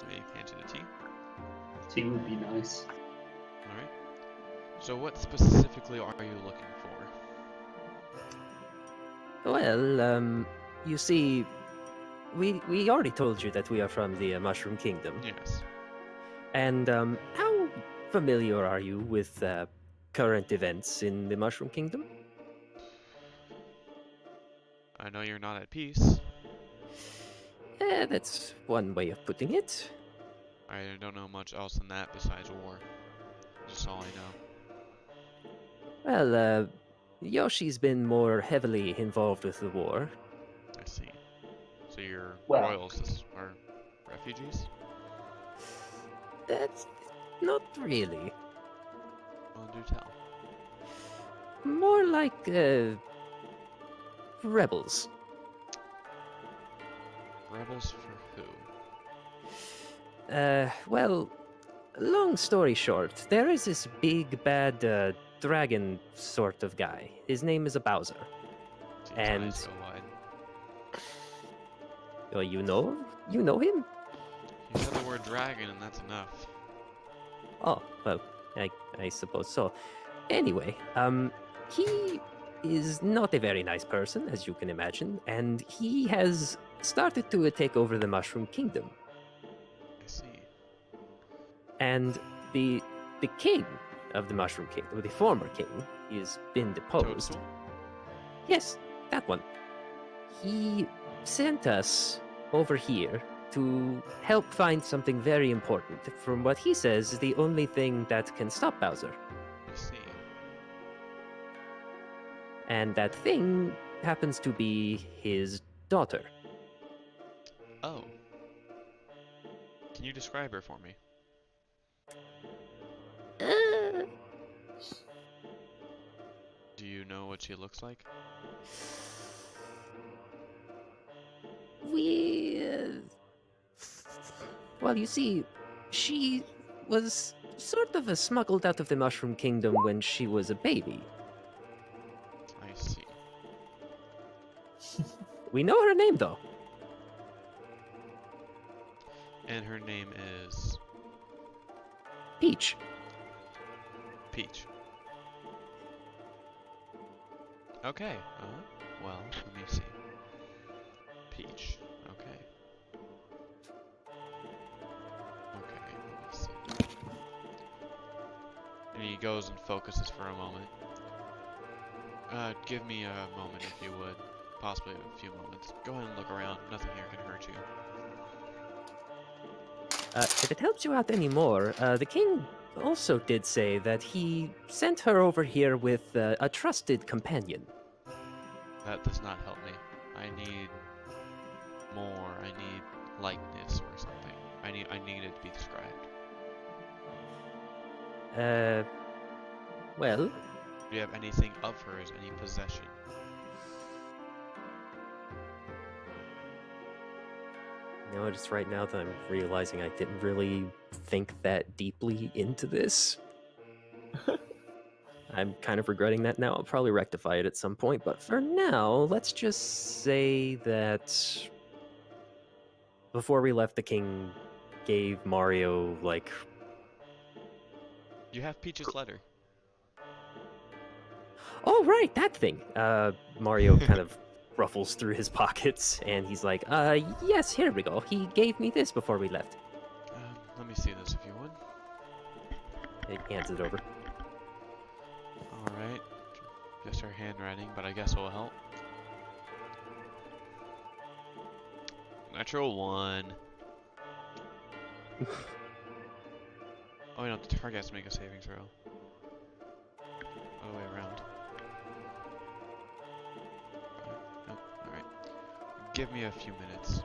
He hands you the tea. Tea would be nice. All right. So what specifically are you looking for? Well, you see, we already told you that we are from the Mushroom Kingdom. Yes. And how familiar are you with current events in the Mushroom Kingdom? I know you're not at peace. That's one way of putting it. I don't know much else than that besides war. Just all I know. Well, Yoshi's been more heavily involved with the war. I see. So your Well- royals are refugees? That's not really. Well, do tell. More like rebels. Rebels for who? Well, long story short, there is this big bad dragon sort of guy. His name is a Bowser. Seems And- eyes so wide. Oh, you know him? You said the word dragon, and that's enough. Oh, well, I suppose so. Anyway, he is not a very nice person, as you can imagine, and he has started to take over the Mushroom Kingdom. I see. And the king of the Mushroom Kingdom, the former king, he has been deposed. Toadstool? Yes, that one. He sent us over here to help find something very important. From what he says, is the only thing that can stop Bowser. I see. And that thing happens to be his daughter. Oh. Can you describe her for me? Do you know what she looks like? Well, you see, she was sort of smuggled out of the Mushroom Kingdom when she was a baby. I see. We know her name, though. And her name is Peach. Peach. Okay. Well, let me see. Peach. Okay. Okay, let me see. And he goes and focuses for a moment. Give me a moment if you would. Possibly a few moments. Go ahead and look around. Nothing here can hurt you. If it helps you out anymore, the king also did say that he sent her over here with a trusted companion. That does not help me. I need more. I need likeness or something. I need it to be described. Well, Do you have anything of hers, any possession? you know, just right now that I'm realizing I didn't really think that deeply into this. I'm kind of regretting that now. I'll probably rectify it at some point, but for now, let's just say that before we left, the king gave Mario, like, You have Peach's letter. oh, right, that thing. Mario kind of ruffles through his pockets, and he's like, yes, here we go. He gave me this before we left. Let me see this if you would. He hands it over. Alright. Just her handwriting, but I guess it will help. Natural 1. Oh, wait, no, the target has to make a saving throw. Other way around. Nope, alright. Give me a few minutes.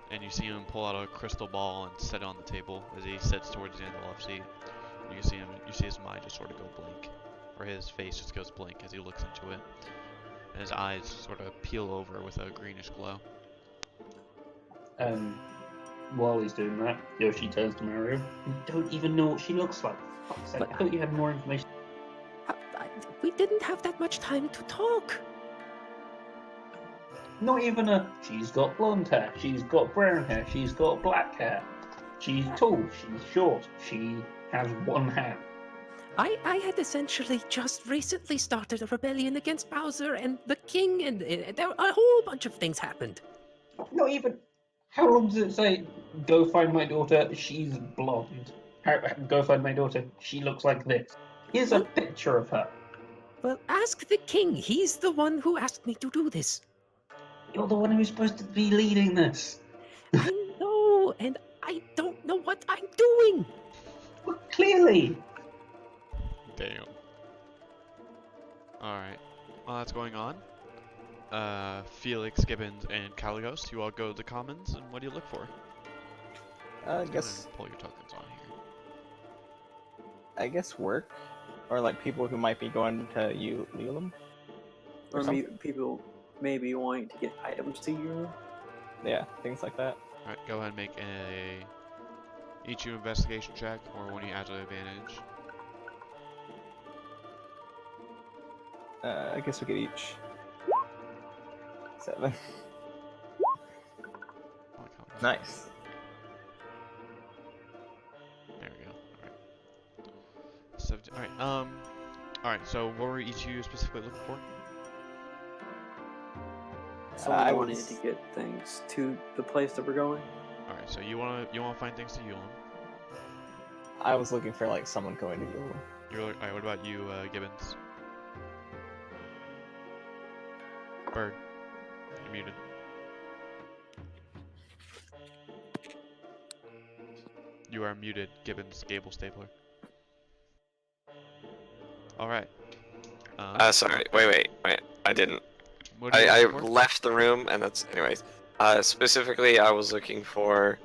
And you see him pull out a crystal ball and set it on the table as he sits towards the end of the left seat. And you see his mind just sort of go blank. Or his face just goes blank as he looks into it. And his eyes sort of peel over with a greenish glow. while he's doing that, Yoshi turns to Mario. You don't even know what she looks like. For fuck's sake, But I thought you had more information. We didn't have that much time to talk. Not even she's got blonde hair, she's got brown hair, she's got black hair. She's tall, she's short, she has one hand. I had essentially just recently started a rebellion against Bowser and the king, and there a whole bunch of things happened. Not even. How long does it say, go find my daughter, she's blonde? Go find my daughter, she looks like this. Here's a picture of her. Well, ask the king. He's the one who asked me to do this. You're the one who's supposed to be leading this. I know, and I don't know what I'm doing. Well, clearly. Damn. Alright. While that's going on, Felix, Gibbons, and Caligos, you all go to the commons, and what do you look for? I Go guess ahead and pull your tokens on here. work, or like people who might be going to Ulum. Or something. people maybe wanting to get items to you. Yeah, things like that. Alright, go ahead and make each you investigation check, or one you add to advantage. I guess we get each 7. Nice. There we go. Alright. Alright, so what were each of you specifically looking for? Someone I wanted was- to get things to the place that we're going. Alright, so you wanna find things to Yulin. I was looking for like someone going to Ulum. Alright, what about you, Gibbons? Bird. You're muted. You are muted, Gibbons, Gable Stapler. Alright. Sorry. Wait. I didn't. What are you I looking for? left the room, and that's anyways. Specifically, I was looking for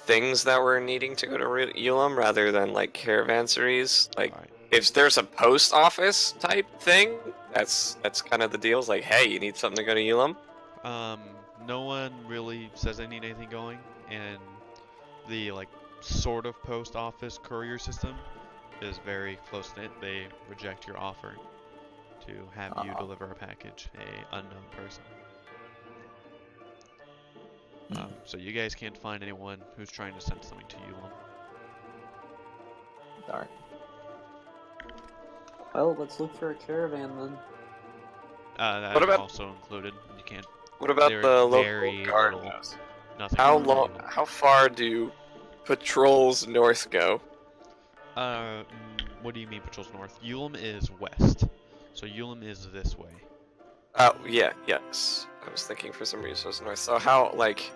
things that were needing to go to Elam rather than like caravansaries. Like, Alright. if there's a post office type thing, that's kind of the deal. It's like, hey, you need something to go to Elam. No one really says they need anything going, and the like sort of post office courier system is very close knit. They reject your offer to have you deliver a package, a unknown person. So you guys can't find anyone who's trying to send something to you. Darn. Well, let's look for a caravan then. That What is about- also included. You can't. What about They're the very local guard little. house? Nothing. How really long? little. How far do patrols north go? What do you mean patrols north? Eulum is west, so Eulum is this way. Oh, yes. I was thinking for some resource north. So how, like,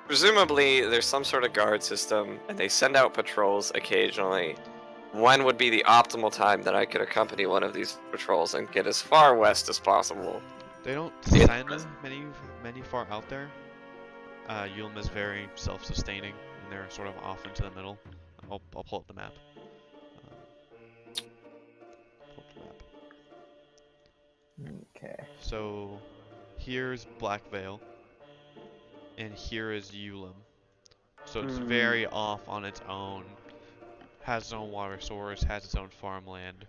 presumably there's some sort of guard system, and they send out patrols occasionally. When would be the optimal time that I could accompany one of these patrols and get as far west as possible? They don't Yeah. send many far out there. Eulum is very self-sustaining, and they're sort of off into the middle. I'll pull up the map. Pull up the map. Okay. So here's Black Veil, and here is Eulum. So it's very off on its own. Has its own water source, has its own farmland,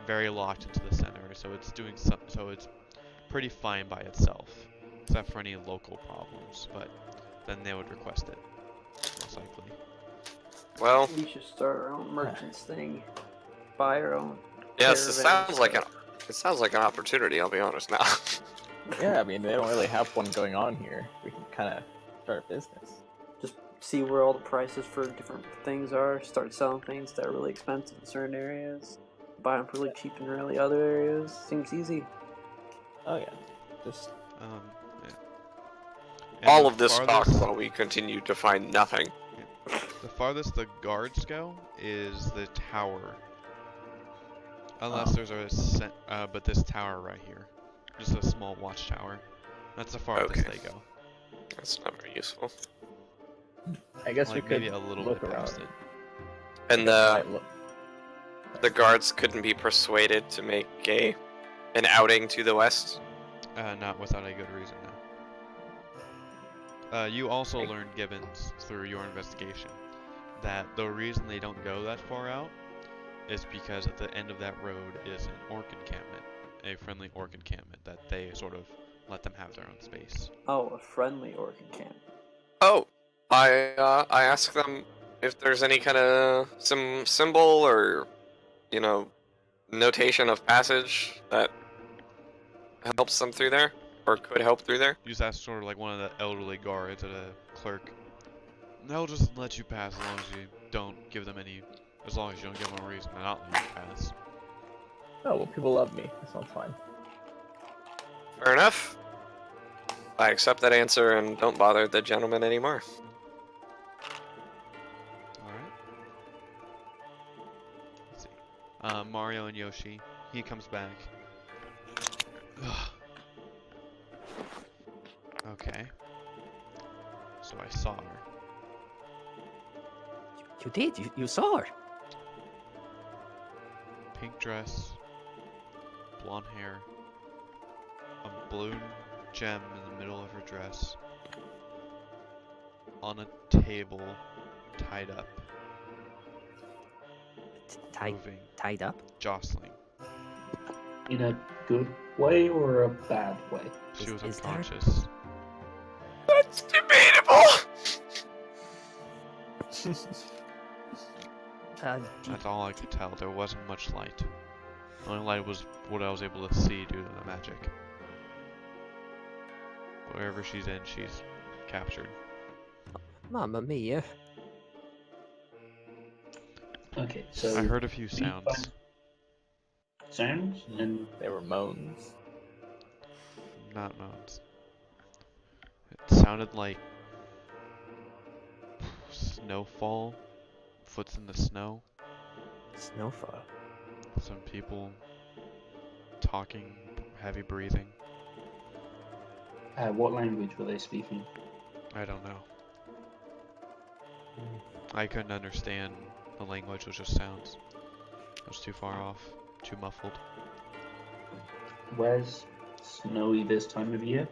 very locked into the center. So it's doing so it's pretty fine by itself, except for any local problems. But then they would request it, most likely. Well, We should start our own merchants thing. Buy our own. yes, it caravan sounds like stuff. it sounds like an opportunity. I'll be honest now. Yeah, I mean they don't really have one going on here. We can kind of start a business. Just see where all the prices for different things are. Start selling things that are really expensive in certain areas. Buy them for really cheap in really other areas. Seems easy. Oh yeah, just Yeah. And All the of this talk farthest- while we continue to find nothing. The farthest the guards go is the tower. Unless there's but this tower right here. Just a small watchtower. That's the farthest Okay. they go. That's not very useful. I guess Like we could maybe a little look bit past around. it. And Might look. the guards couldn't be persuaded to make an outing to the west. Not without a good reason, no. You also learned, Gibbons, through your investigation, that the reason they don't go that far out is because at the end of that road is an orc encampment, a friendly orc encampment that they sort of let them have their own space. Oh, a friendly orc encampment. Oh, I asked them if there's any kind of some symbol or, notation of passage that helps them through there, or could help through there. You just ask sort of like one of the elderly guards at a clerk. They'll just let you pass as long as you don't give them as long as you don't give them a reason to not let you pass. Oh, well, people love me. That sounds fine. Fair enough. I accept that answer and don't bother the gentleman anymore. Alright. Let's see. Mario and Yoshi. He comes back. Ugh. Okay. So I saw her. You did? You saw her? Pink dress, blonde hair, a balloon gem in the middle of her dress, on a table, tied up, moving, Tied up? jostling. In a good way or a bad way? She was Is there- unconscious. That's debatable. That's all I could tell. There wasn't much light. The only light was what I was able to see due to the magic. Wherever she's in, she's captured. Mamma mia. Okay, so I heard a few sounds. sounds and They were moans. Not moans. It sounded like snowfall, foots in the snow, Snowfall. some people talking, heavy breathing. what language were they speaking? I don't know. I couldn't understand the language, it was just sounds. It was too far off, too muffled. Where's snowy this time of year?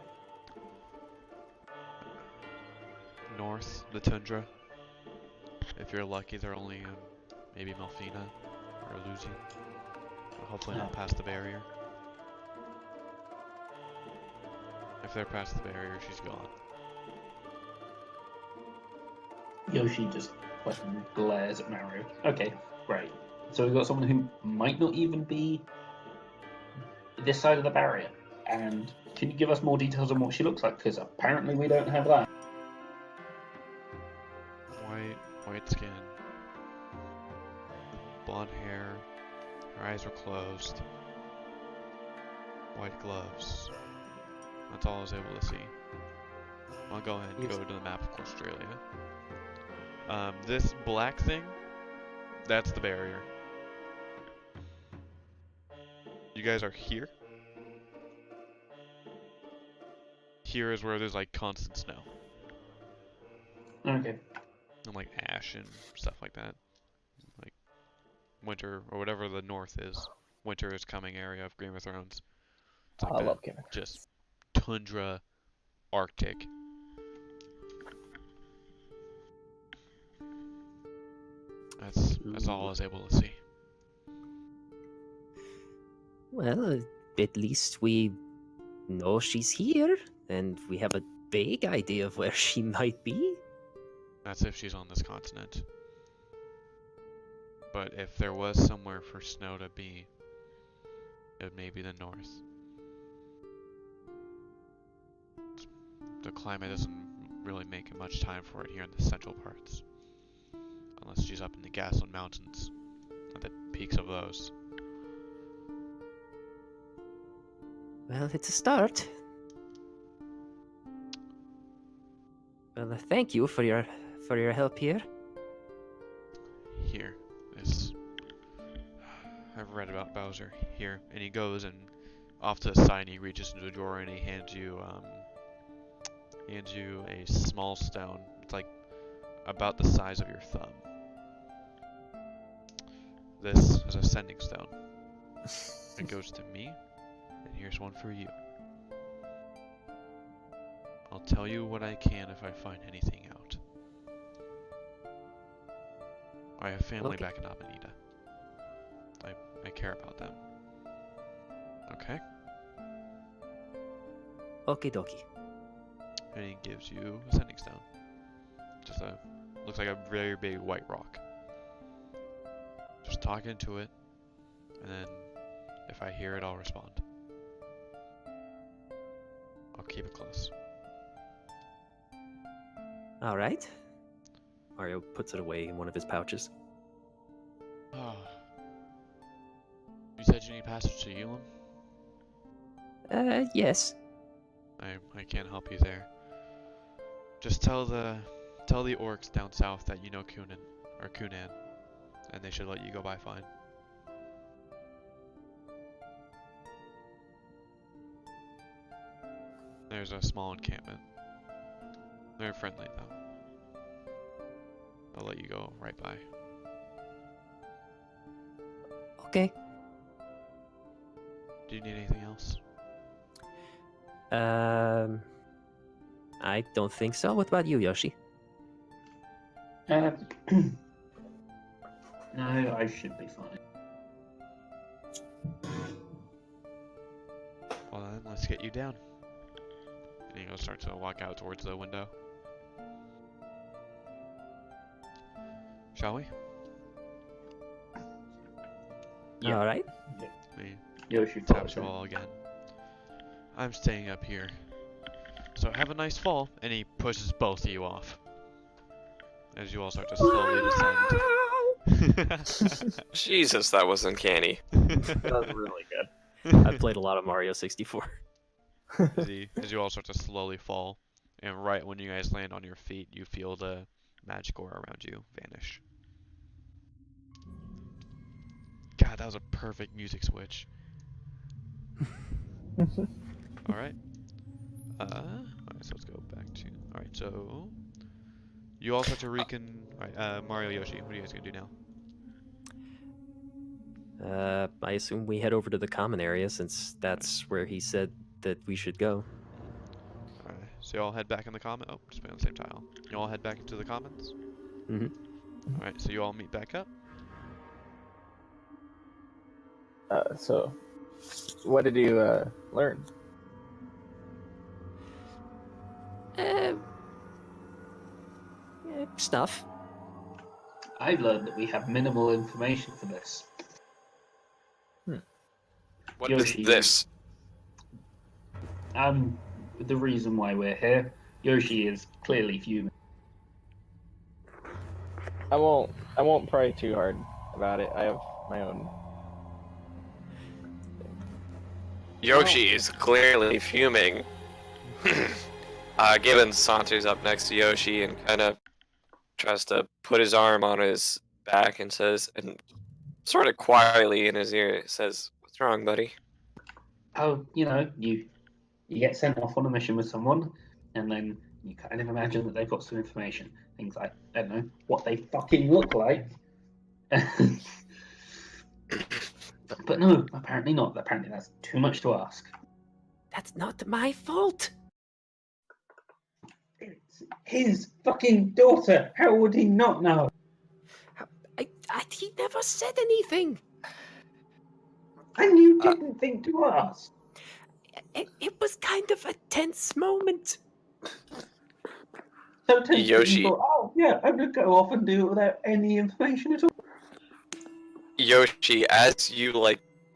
North, the tundra. If you're lucky, they're only in maybe Melfina or Luzi. Hopefully not past the barrier. If they're past the barrier, she's gone. Yoshi just fucking glares at Mario. Okay, great. So we've got someone who might not even be this side of the barrier. And can you give us more details on what she looks like? Because apparently we don't have that. White skin, blonde hair, her eyes were closed, white gloves. That's all I was able to see. I'll go ahead and go to the map of Quarstrailia. This black thing, that's the barrier. You guys are here. Here is where there's like constant snow. Okay. And like ash and stuff like that. Like winter or whatever the north is. Winter is coming area of Game of Thrones. It's like I that. love Game of Thrones. Just tundra, Arctic. That's all I was able to see. Well, at least we know she's here, and we have a vague idea of where she might be. That's if she's on this continent. But if there was somewhere for snow to be, it may be the north. The climate doesn't really make much time for it here in the central parts. Unless she's up in the Gasland Mountains, at the peaks of those. Well, it's a start. Well, thank you for your help here. Here, this. I've read about Bowser here, and he goes and off to the side, he reaches into a drawer and he hands you a small stone. It's like about the size of your thumb. This is a sending stone. It goes to me, and here's one for you. I'll tell you what I can if I find anything out. I have family Okay. back in Amanita. I care about them. Okay? Okie dokie. And he gives you a sending stone. Just looks like a very big white rock. Just talk into it, and then if I hear it, I'll respond. I'll keep it close. All right. Mario puts it away in one of his pouches. You said you need passage to Elam? Yes. I can't help you there. Just tell the orcs down south that you know Kunan, and they should let you go by fine. There's a small encampment. They're friendly though. I'll let you go right by. Okay. Do you need anything else? I don't think so. What about you, Yoshi? No, I should be fine. Well then, let's get you down. And he'll start to walk out towards the window. Shall we? Yeah. All right. We Yoshi tap follows you him. all again. I'm staying up here. So have a nice fall. And he pushes both of you off. As you all start to slowly descend. Jesus, that was uncanny. That was really good. I've played a lot of Mario 64. as you all start to slowly fall. And right when you guys land on your feet, you feel the magic aura around you vanish. God, that was a perfect music switch. Alright. Alright, so let's go back to... Alright, so... You all start to Alright, Mario, Yoshi, what are you guys gonna do now? I assume we head over to the common area since that's where he said that we should go. Alright, so you all head back in the common... Oh, just playing on the same tile. You all head back into the commons? Mm-hmm. Alright, so you all meet back up? So, what did you learn? Stuff. I've learned that we have minimal information for this. What Yoshi. is this? The reason why we're here, Yoshi is clearly fuming. I won't pry too hard about it. I have my own. Yoshi is clearly fuming. Gibbons saunters up next to Yoshi and kind of tries to put his arm on his back and says, and sort of quietly in his ear, says, "What's wrong, buddy?" Oh, you get sent off on a mission with someone, and then you kind of imagine that they've got some information. Things like, I don't know, what they fucking look like. But no, apparently not. Apparently that's too much to ask. That's not my fault. It's his fucking daughter. How would he not know? He never said anything. And you didn't think to ask. It was kind of a tense moment. So Yoshi. you thought, oh yeah, I'm gonna go off and do it without any information at all. Yoshi, as you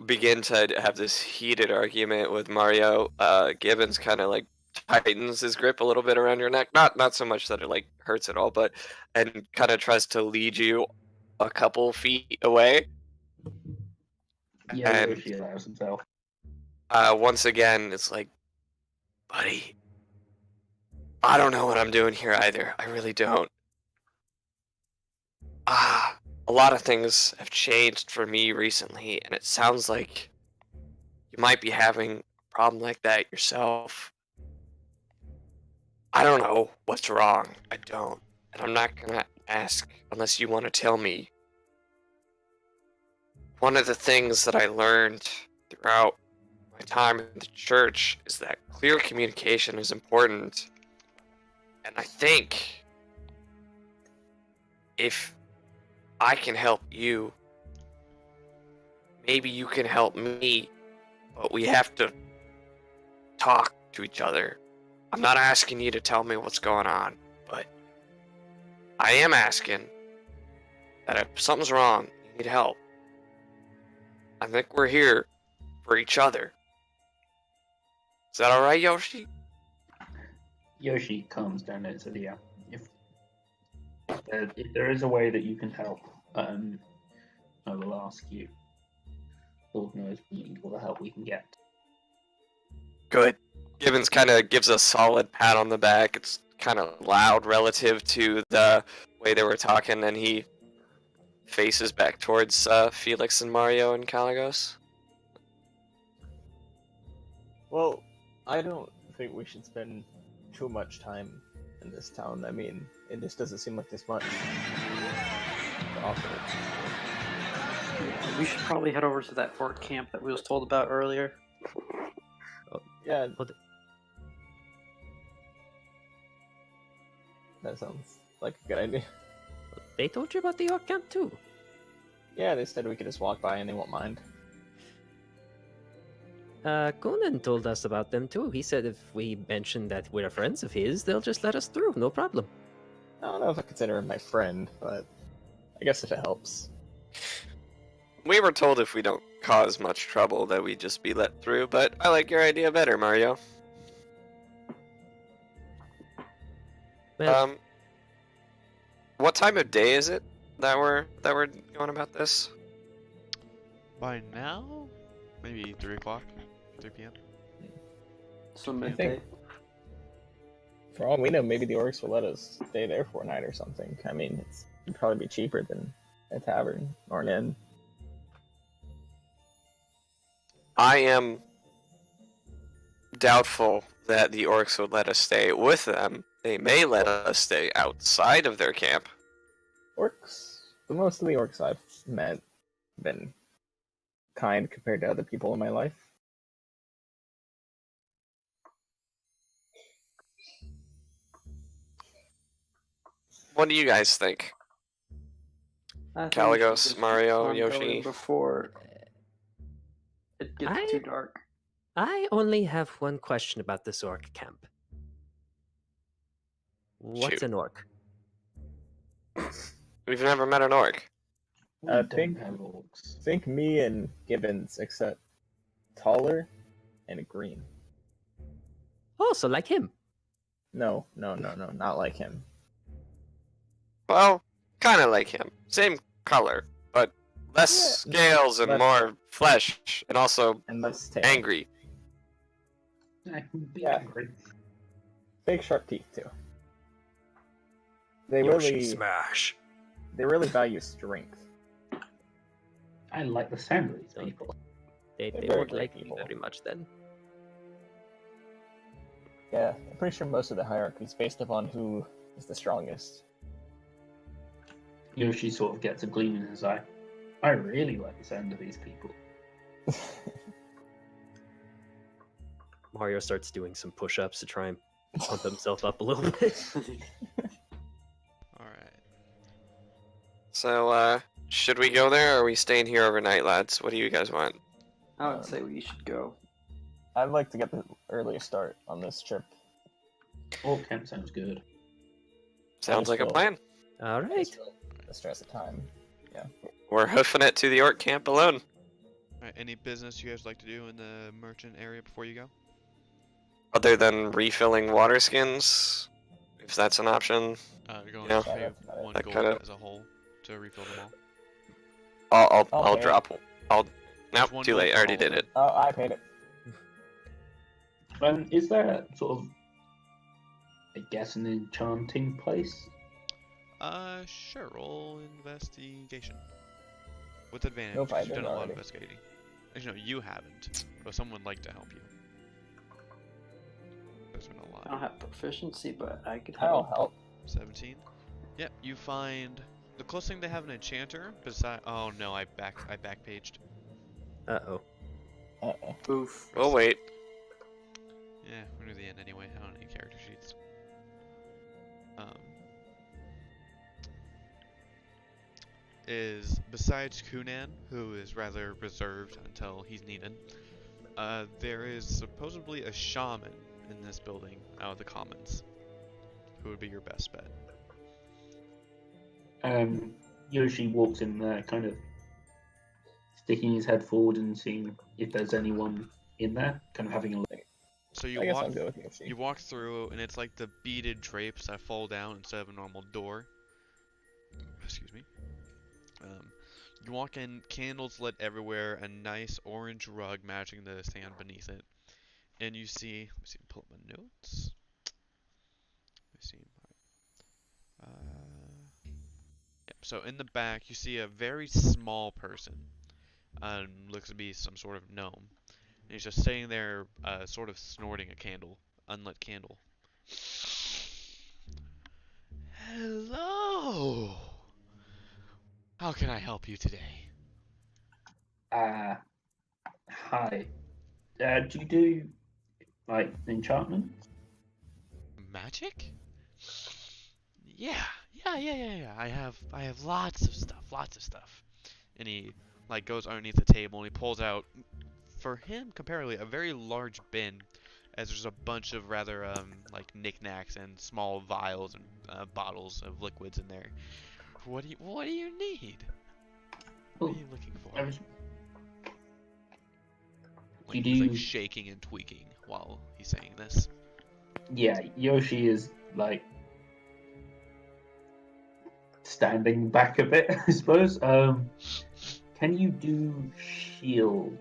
begin to have this heated argument with Mario, Gibbons kind of tightens his grip a little bit around your neck. Not so much that it hurts at all, but and kind of tries to lead you a couple feet away. Yeah, And Yoshi allows himself. once again, it's like, buddy, I don't know what I'm doing here either. I really don't. A lot of things have changed for me recently, and it sounds like you might be having a problem like that yourself. I don't know what's wrong. I don't. And I'm not gonna ask unless you want to tell me. One of the things that I learned throughout my time in the church is that clear communication is important And I think if I can help you, maybe you can help me, but we have to talk to each other. I'm not asking you to tell me what's going on, but I am asking that if something's wrong, you need help. I think we're here for each other. Is that alright, Yoshi? Yoshi calms down and says, "Yeah, if there is a way that you can help, I will ask you. Lord knows we need all the help we can get." Good. Gibbons kind of gives a solid pat on the back. It's kind of loud relative to the way they were talking, and he faces back towards Felix and Mario and Caligos. Well, I don't think we should spend too much time in this town. I mean, it just doesn't seem like there's much to offer. We should probably head over to that orc camp that we was told about earlier. Yeah, Well, that sounds like a good idea. they told you about the orc camp too. Yeah, they said we could just walk by and they won't mind. Conan told us about them too. He said if we mention that we're friends of his, they'll just let us through, no problem. I don't know if I consider him my friend, but I guess if it helps. We were told if we don't cause much trouble that we'd just be let through, but I like your idea better, Mario. Well, What time of day is it that we're going about this? By now, maybe 3 o'clock, 3 p.m. So I midday. think, for all we know, maybe the orcs will let us stay there for a night or something. I mean, it'd probably be cheaper than a tavern or an inn. I am doubtful that the orcs would let us stay with them. They may let us stay outside of their camp. Orcs, but most of the orcs I've met have been kind compared to other people in my life. What do you guys think? I think we should Caligos, just keep Mario, on Yoshi. going before it gets I- too dark. I only have one question about this orc camp. What's Shoot. an orc? We've never met an orc. We I don't think- have orcs. Think me and Gibbons, except taller and green. Oh, so like him. No, not like him. Well, kind of like him. Same color, but less Yeah, scales and less- more flesh, and also And less tail. angry. I can be Yeah. angry. Big sharp teeth too. They Yoshi smash. really value strength. I like the sound of these Don't- people. They They're won't great like me people. very much then. Yeah, I'm pretty sure most of the hierarchy is based upon who is the strongest. Yoshi sort of gets a gleam in his eye. I really like the sound of these people. Mario starts doing some push-ups to try and pump himself up a little bit. All right. So, should we go there, or are we staying here overnight, lads? What do you guys want? I would say we should go. I'd like to get the earlier start on this trip. Orc camp sounds good. Sounds like a Understood. plan. All right. Just for the stress of time. We're hoofing it to the orc camp alone. All right. Any business you guys like to do in the merchant area before you go? Other than refilling water skins, if that's an option. You're going Yeah. to pay That's about it. 1 That gold kinda- as a whole to refill them all. I'll pay it. drop. Nope, Just 1 too gold late. I for already all of did them. it. Oh, I paid it. Is there sort of, I guess, an enchanting place? Sure. Roll investigation with advantage. Nope, I 'cause you've did done a lot of already. investigating. Actually, no, you haven't. But someone would like to help you. There's been a lot. I don't have proficiency, but I could I'll help. help. 17. Yep, you find the closest thing they have an enchanter beside. Oh no, I back paged. Uh-oh. Uh-oh. Oof. We'll wait. Yeah, we're near the end anyway. I don't need character sheets. um, is besides Kunan, who is rather reserved until he's needed, there is supposedly a shaman in this building out of the commons. Who would be your best bet? Yoshi walks in there, kind of sticking his head forward and seeing if there's anyone in there, kind of having a look. So I guess I'll go with Yoshi. you walk through, and it's like the beaded drapes that fall down instead of a normal door. Excuse me. You walk in, candles lit everywhere, a nice orange rug matching the sand beneath it, and you see. Let me see. Pull up my notes. Let me see. Yeah, so in the back, you see a very small person. Looks to be some sort of gnome. And he's just sitting there, sort of snorting a candle, unlit candle. Hello. How can I help you today? Hi. Do you do like enchantment? Magic? Yeah. I have lots of stuff. And he like goes underneath the table and he pulls out, for him comparatively, a very large bin, as there's a bunch of rather like knickknacks and small vials and bottles of liquids in there. What do you need? What are you looking for? Like, he's like shaking and tweaking while he's saying this. Yeah, Yoshi is like standing back a bit, I suppose. Can you do shield?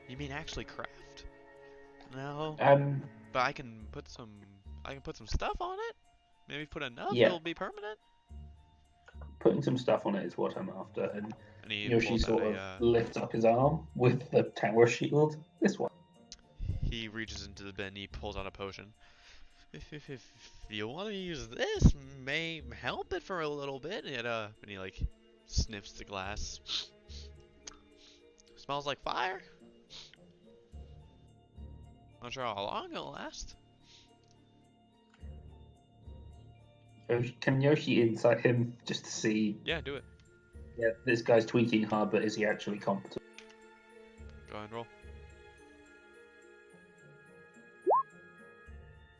You mean actually craft? No. But I can put some stuff on it. Maybe put enough it'll be permanent. Putting some stuff on it is what I'm after. And Yoshi pulls sort out of lifts up his arm with the tower shield. This one. He reaches into the bin. He pulls out a potion. If you want to use this, may help it for a little bit. And he like sniffs the glass. Smells like fire. Not sure how long it'll last. Can Yoshi insight him just to see? Yeah, do it. Yeah, this guy's tweaking hard, but is he actually competent? Go ahead and roll.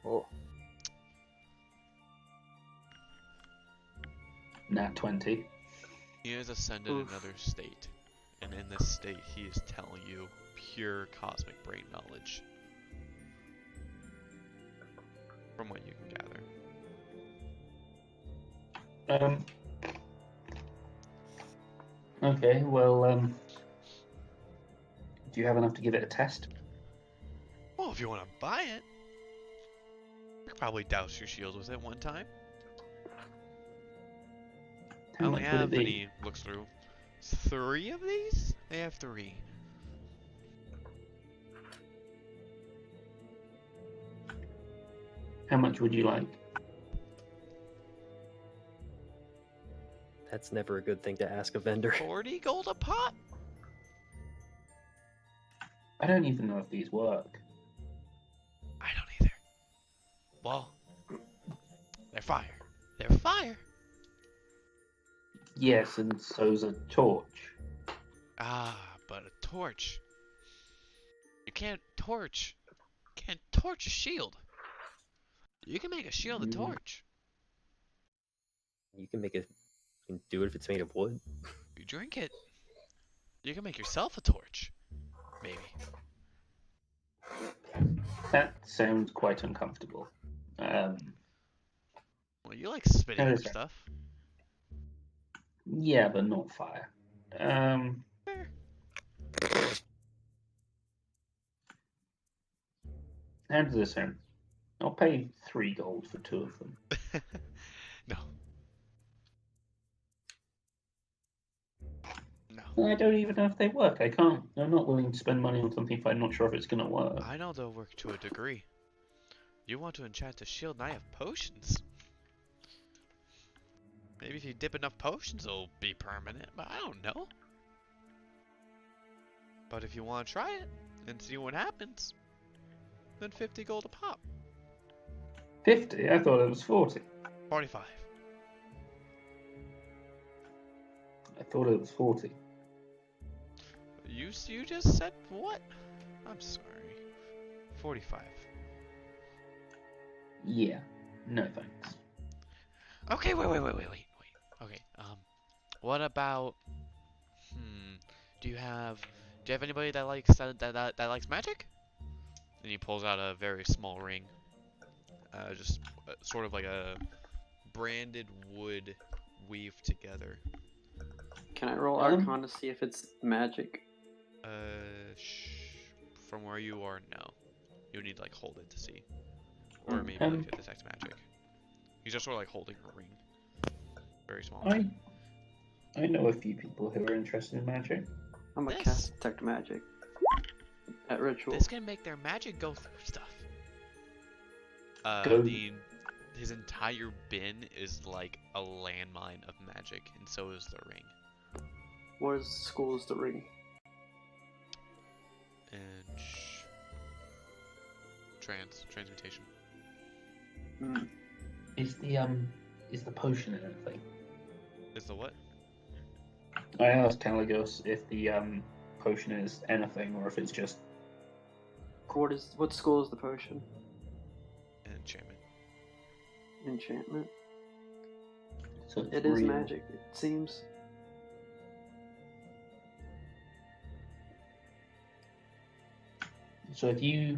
Oh. Nat 20. He has ascended another state, and in this state, he is telling you pure cosmic brain knowledge. From what you can gather. Okay, well, do you have enough to give it a test? Well, if you want to buy it, you could probably douse your shield with it one time. I only have, and he looks through, 3 of these? They have 3. How much would you like? That's never a good thing to ask a vendor. 40 gold a pop? I don't even know if these work. I don't either. Well, they're fire. They're fire. Yes, and so's a torch. Ah, but a torch. You can't torch. Can't torch a shield. You can make a shield a torch. You can make it. You can do it if it's made of wood. You drink it. You can make yourself a torch. Maybe. That sounds quite uncomfortable. Well, you like spitting up stuff. Yeah, but not fire. Fair. How does this sound? I'll pay 3 gold for 2 of them. No. I don't even know if they work. I can't. I'm not willing to spend money on something if I'm not sure if it's going to work. I know they'll work to a degree. You want to enchant a shield, and I have potions. Maybe if you dip enough potions, it'll be permanent, but I don't know. But if you want to try it and see what happens, then 50 gold a pop. 50? I thought it was 40. 45. I thought it was 40. You just said what? I'm sorry. 45. Yeah. No thanks. Okay, wait. Okay, what about, do you have anybody that likes that likes magic? And he pulls out a very small ring, just sort of like a branded wood weaved together. Can I roll Arcana to see if it's magic? From where you are, no. You need like hold it to see, or maybe like a detect magic. He's just sort of like holding a ring, very small. I know a few people who are interested in magic. I'm gonna cast detect magic at ritual. This can make their magic go through stuff. His entire bin is like a landmine of magic, and so is the ring. What school is the ring? And transmutation. Is the potion in anything? Is the what? I asked Caligos if the potion is anything or if it's just. What school is the potion? Enchantment. Enchantment. So it is magic, it seems. So if you're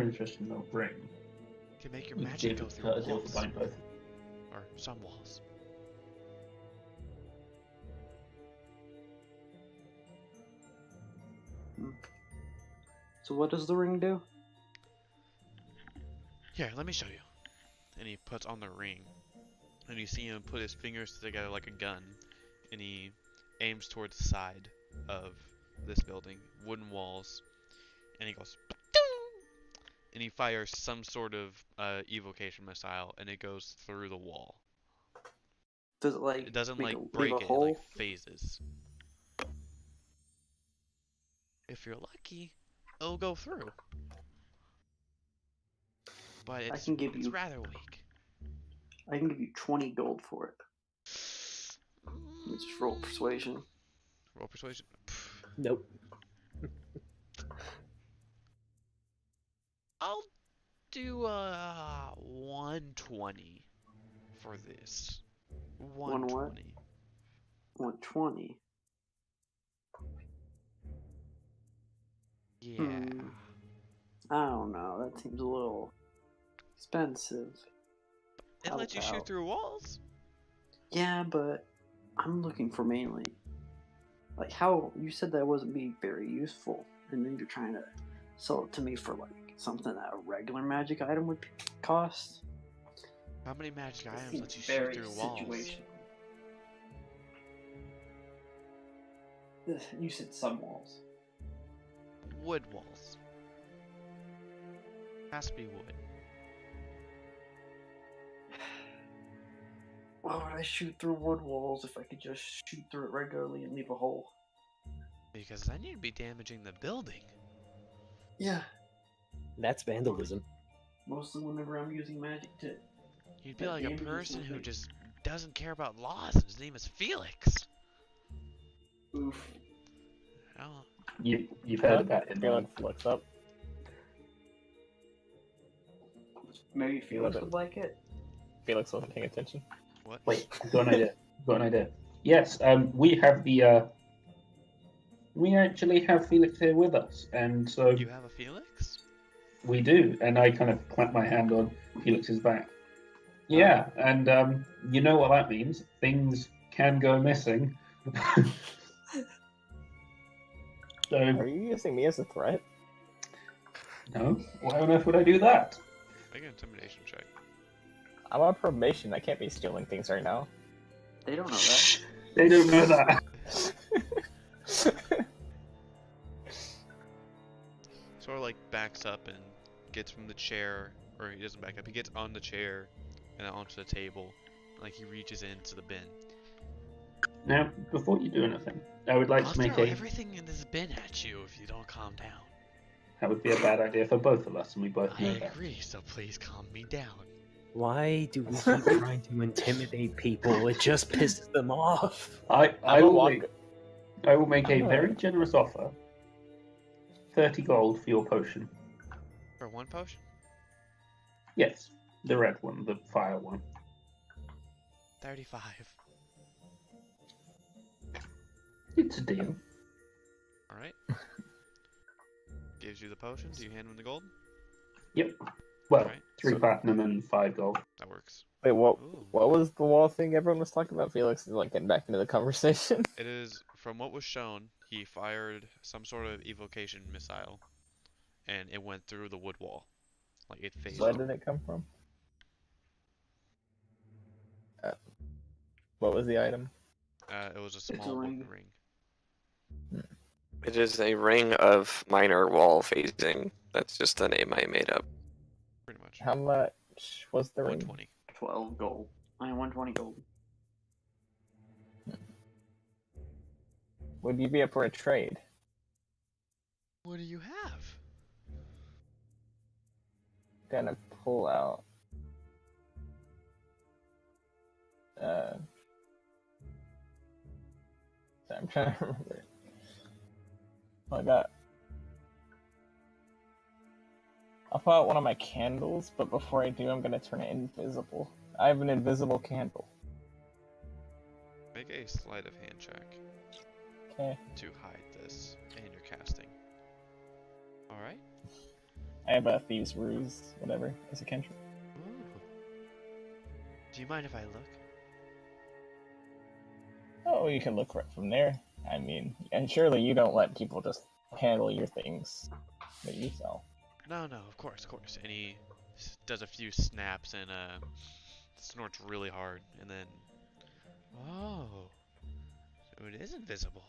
interested in the ring, you can make your magic go through walls. Or some walls. So what does the ring do? Here, let me show you. And he puts on the ring. And you see him put his fingers together like a gun. And he aims towards the side of this building. Wooden walls. And he goes... And he fires some sort of evocation missile. And it goes through the wall. Does it like... It doesn't like leave break a it, hole? it like phases. If you're lucky, it'll go through. But it's rather weak. I can give you 20 gold for it. Let's just roll persuasion. Roll persuasion? Nope. I'll do 120 for this. 120. 120. Yeah. I don't know. That seems a little expensive. It lets you shoot through walls. Yeah, but I'm looking for mainly like how you said that wasn't being very useful, and then you're trying to sell it to me for like something that a regular magic item would cost. How many magic items let you shoot through walls? You said some walls. Wood walls. Has to be wood. Why would I shoot through wood walls if I could just shoot through it regularly and leave a hole? Because then you'd be damaging the building. Yeah. That's vandalism. Mostly whenever I'm using magic to... You'd be like a person who just doesn't care about laws and his name is Felix. Oof. Oh. You've heard about him. Felix looks up. Maybe Felix would like it. Felix wasn't paying attention. What? Wait, I've got an idea. Yes, we have the. We actually have Felix here with us, and so. You have a Felix? We do, and I kind of clap my hand on Felix's back. Yeah, and you know what that means. Things can go missing. So. Are you using me as a threat? No. Why on earth would I do that? Make an intimidation check. I'm on probation. I can't be stealing things right now. They don't know that. They don't know that. Sort of like backs up and gets from the chair, or he doesn't back up, he gets on the chair and onto the table, like he reaches into the bin. Now, before you do anything, I would like I'll to make throw a... everything in this bin at you if you don't calm down. That would be a bad idea for both of us, and we both I know that. agree, so please calm me down. Why do we keep trying to intimidate people? It just pisses them off. I I'm a will walk- make, I will make a I'm a- very generous offer. 30 gold for your potion. For one potion? Yes, the red one, the fire one. 35. It's a deal. Alright. Gives you the potion. Do you hand him the gold? Yep. Well, Alright. 3 So- platinum and 5 gold. That works. Wait, what? Ooh. What was the wall thing everyone was talking about? Felix is like getting back into the conversation. It is, from what was shown, he fired some sort of evocation missile, and it went through the wood wall. Like, it phased. Where did it come from? What was the item? It was a a small ring. wooden ring. It is a ring of minor wall phasing. That's just a name I made up. Pretty much. How much was the ring? 120. 12 gold. I have 120 gold. Would you be up for a trade? What do you have? Gonna pull out. Sorry, I'm trying to remember. Oh, I got. I'll pull out one of my candles, but before I do, I'm gonna turn it invisible. I have an invisible candle. Make a sleight of hand check Okay. to hide this in your casting. Alright. I have a thieves' ruse, whatever, as a cantrip. Ooh. Do you mind if I look? Oh, you can look right from there. I mean, and surely you don't let people just handle your things that you sell. No, of course, And he does a few snaps and snorts really hard, and then, oh, so it is invisible.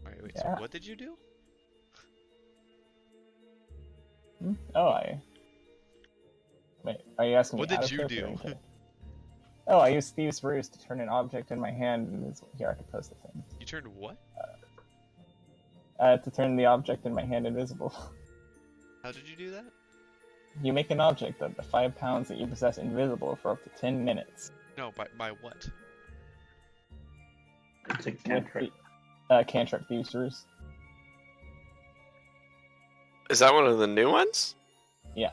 Alright, wait. Yeah. So what did you do? Oh, Wait, are you asking What me out did of you character or do? in character? Oh, I used thieves' ruse to turn an object in my hand invisible. Here, I can post the thing. You turned what? To turn the object in my hand invisible. How did you do that? You make an object of the 5 pounds that you possess invisible for up to 10 minutes. No, by what? It's a With cantrip. the cantrip thieves' ruse. Is that one of the new ones? Yeah.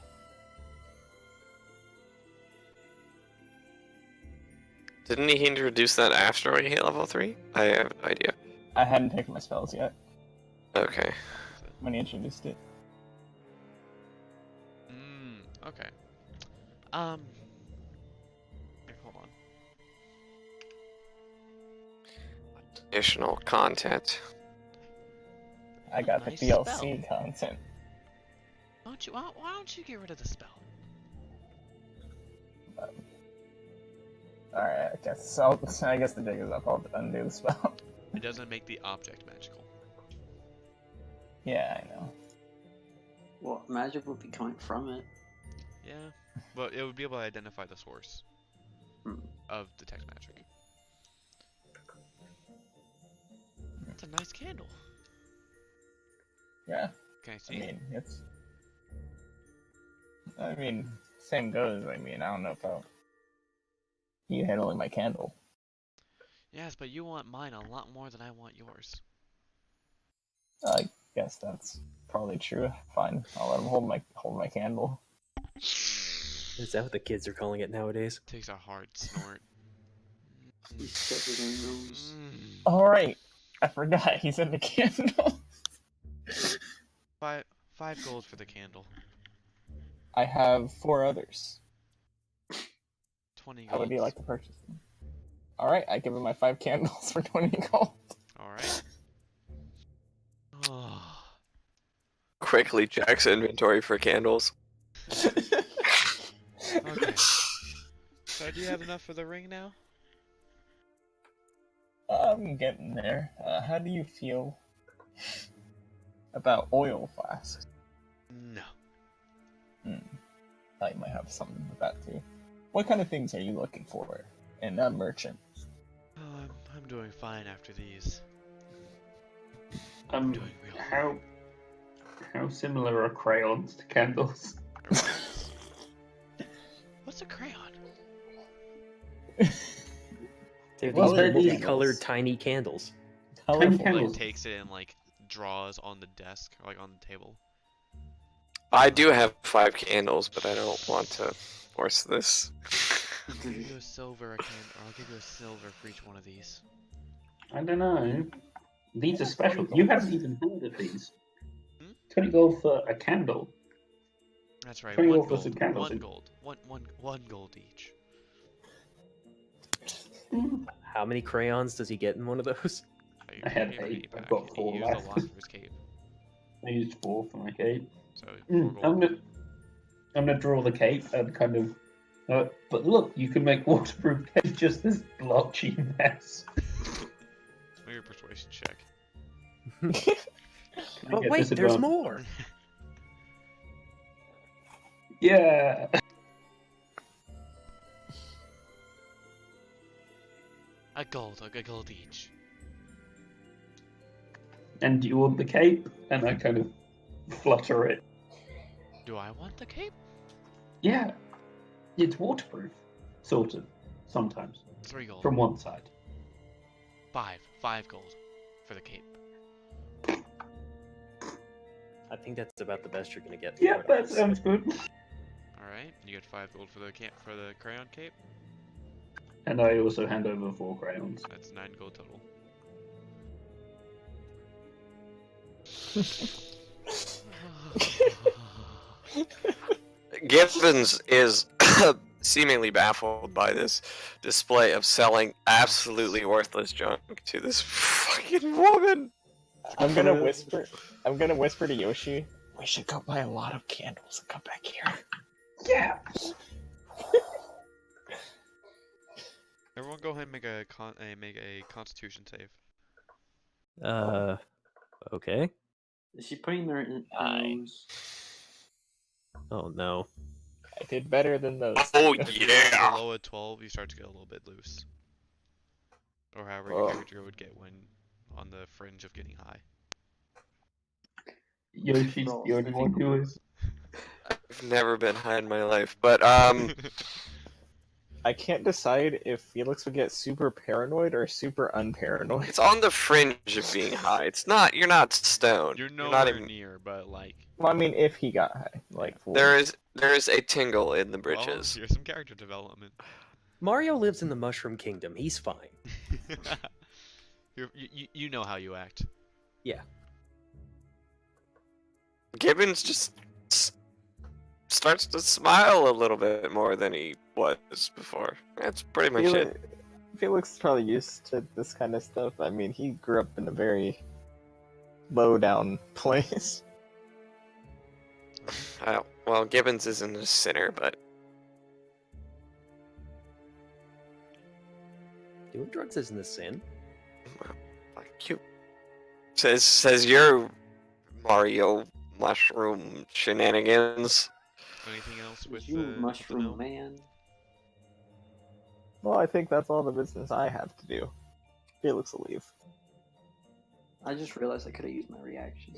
Didn't he introduce that after he hit level 3? I have no idea. I hadn't taken my spells yet Okay. when he introduced it. Okay. Here, hold on. Additional content. I got Nice the DLC spell. content. Why don't you get rid of the spell? Alright, I guess the dig is up. I'll undo the spell. It doesn't make the object magical. Yeah, I know. Well, magic would be coming from it. Yeah, but it would be able to identify the source Hmm. of detect magic. That's a nice candle. Yeah, Can I I see? mean, same goes. I mean, I don't know about you handling my candle. Yes, but you want mine a lot more than I want yours. I guess that's probably true. Fine, I'll let him hold my candle. Is that what the kids are calling it nowadays? Takes a hard snort. He stuck it in those. Alright, I forgot he's in the candle. Five gold for the candle. I have 4 others. 20 gold. How would you like to purchase them? Alright, I give him my 5 candles for 20 gold. Alright. Oh. Quickly checks inventory for candles. Okay. So do you have enough for the ring now? I'm getting there. How do you feel about oil flasks? No. Thought you might have something with that too. What kind of things are you looking for in a merchant? Oh, I'm doing fine after these. Doing real. How similar are crayons to candles? What's a crayon? They're Well, these they're these- multicolored tiny candles. Colorful. candles. Like takes it and like draws on the desk or like on the table. I do have 5 candles, but I don't want to force this. I'll give you a silver or I'll give you a silver for each one of these. I don't know. These are special. You haven't even heard of these. Hmm? 20 gold for a candle. That's right. 20 One gold for some gold. candles. One gold. One gold each. How many crayons does he get in one of those? I had He have a 8. cape I've back. got He 4 used left. a lot for his cape. I used 4 for my cape. So 4 gold. I'm gonna draw the cape and kind of. But look, you can make waterproof cape just this blotchy mess. Make a persuasion check. Can I But get wait, there's disadvantage? more. Yeah. A gold each. And you want the cape? And I kind of flutter it. Do I want the cape? Yeah. It's waterproof. Sort of. Sometimes. 3 gold. From one side. 5 gold for the cape. I think that's about the best you're gonna get. Yeah, for it, that sounds good. All right, you get 5 gold for the crayon cape. And I also hand over 4 crayons. That's 9 gold total. Gibbons is seemingly baffled by this display of selling absolutely worthless junk to this fucking woman. I'm gonna whisper. I'm gonna whisper to Yoshi. We should go buy a lot of candles and come back here. Yeah. Everyone, go ahead and make a Constitution save. Okay. Is she putting their Nine. nose? Oh no. I did better than those. Oh If you're yeah. below a 12, you start to get a little bit loose. Or however Oh. your character would get when on the fringe of getting high. Yoshi's the only one who is. I've never been high in my life, but I can't decide if Felix would get super paranoid or super unparanoid. it's on the fringe of being high. It's not. You're not stoned. You're not nowhere even. near, but like. Well, I mean, if he got high, like There is a tingle in the Well, bridges. here's some character development. Mario lives in the Mushroom Kingdom. He's fine. You know how you act. Yeah. Gibbons just starts to smile a little bit more than he was before. That's pretty much it. Felix is probably used to this kind of stuff. I mean, he grew up in a very low down place. Well, Gibbons isn't a sinner, but Doing drugs isn't a sin. like you says your Mario mushroom shenanigans. Anything else Is with you the note? mushroom man? Well, I think that's all the business I have to do. Felix will leave. I just realized I could have used my reaction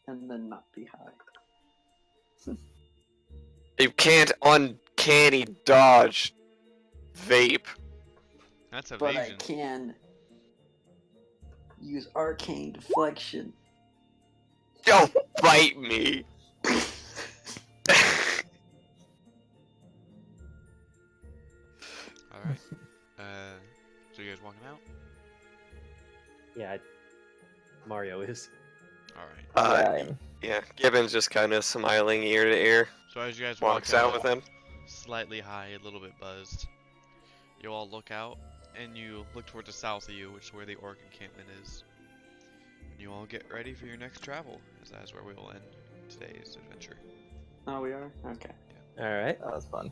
and then not be high. You can't uncanny dodge vape. That's But I evasion. can use arcane deflection. Don't bite me. All right. So you guys walking out? Yeah, Mario is. All right. Yeah, Gibbons just kind of smiling ear to ear. So as you guys Walks walk out with him. slightly high, a little bit buzzed, you all look out and you look toward the south of you, which is where the orc encampment is. And you all get ready for your next travel, as that is where we will end today's adventure. Oh, we are? Okay. All right. That was fun.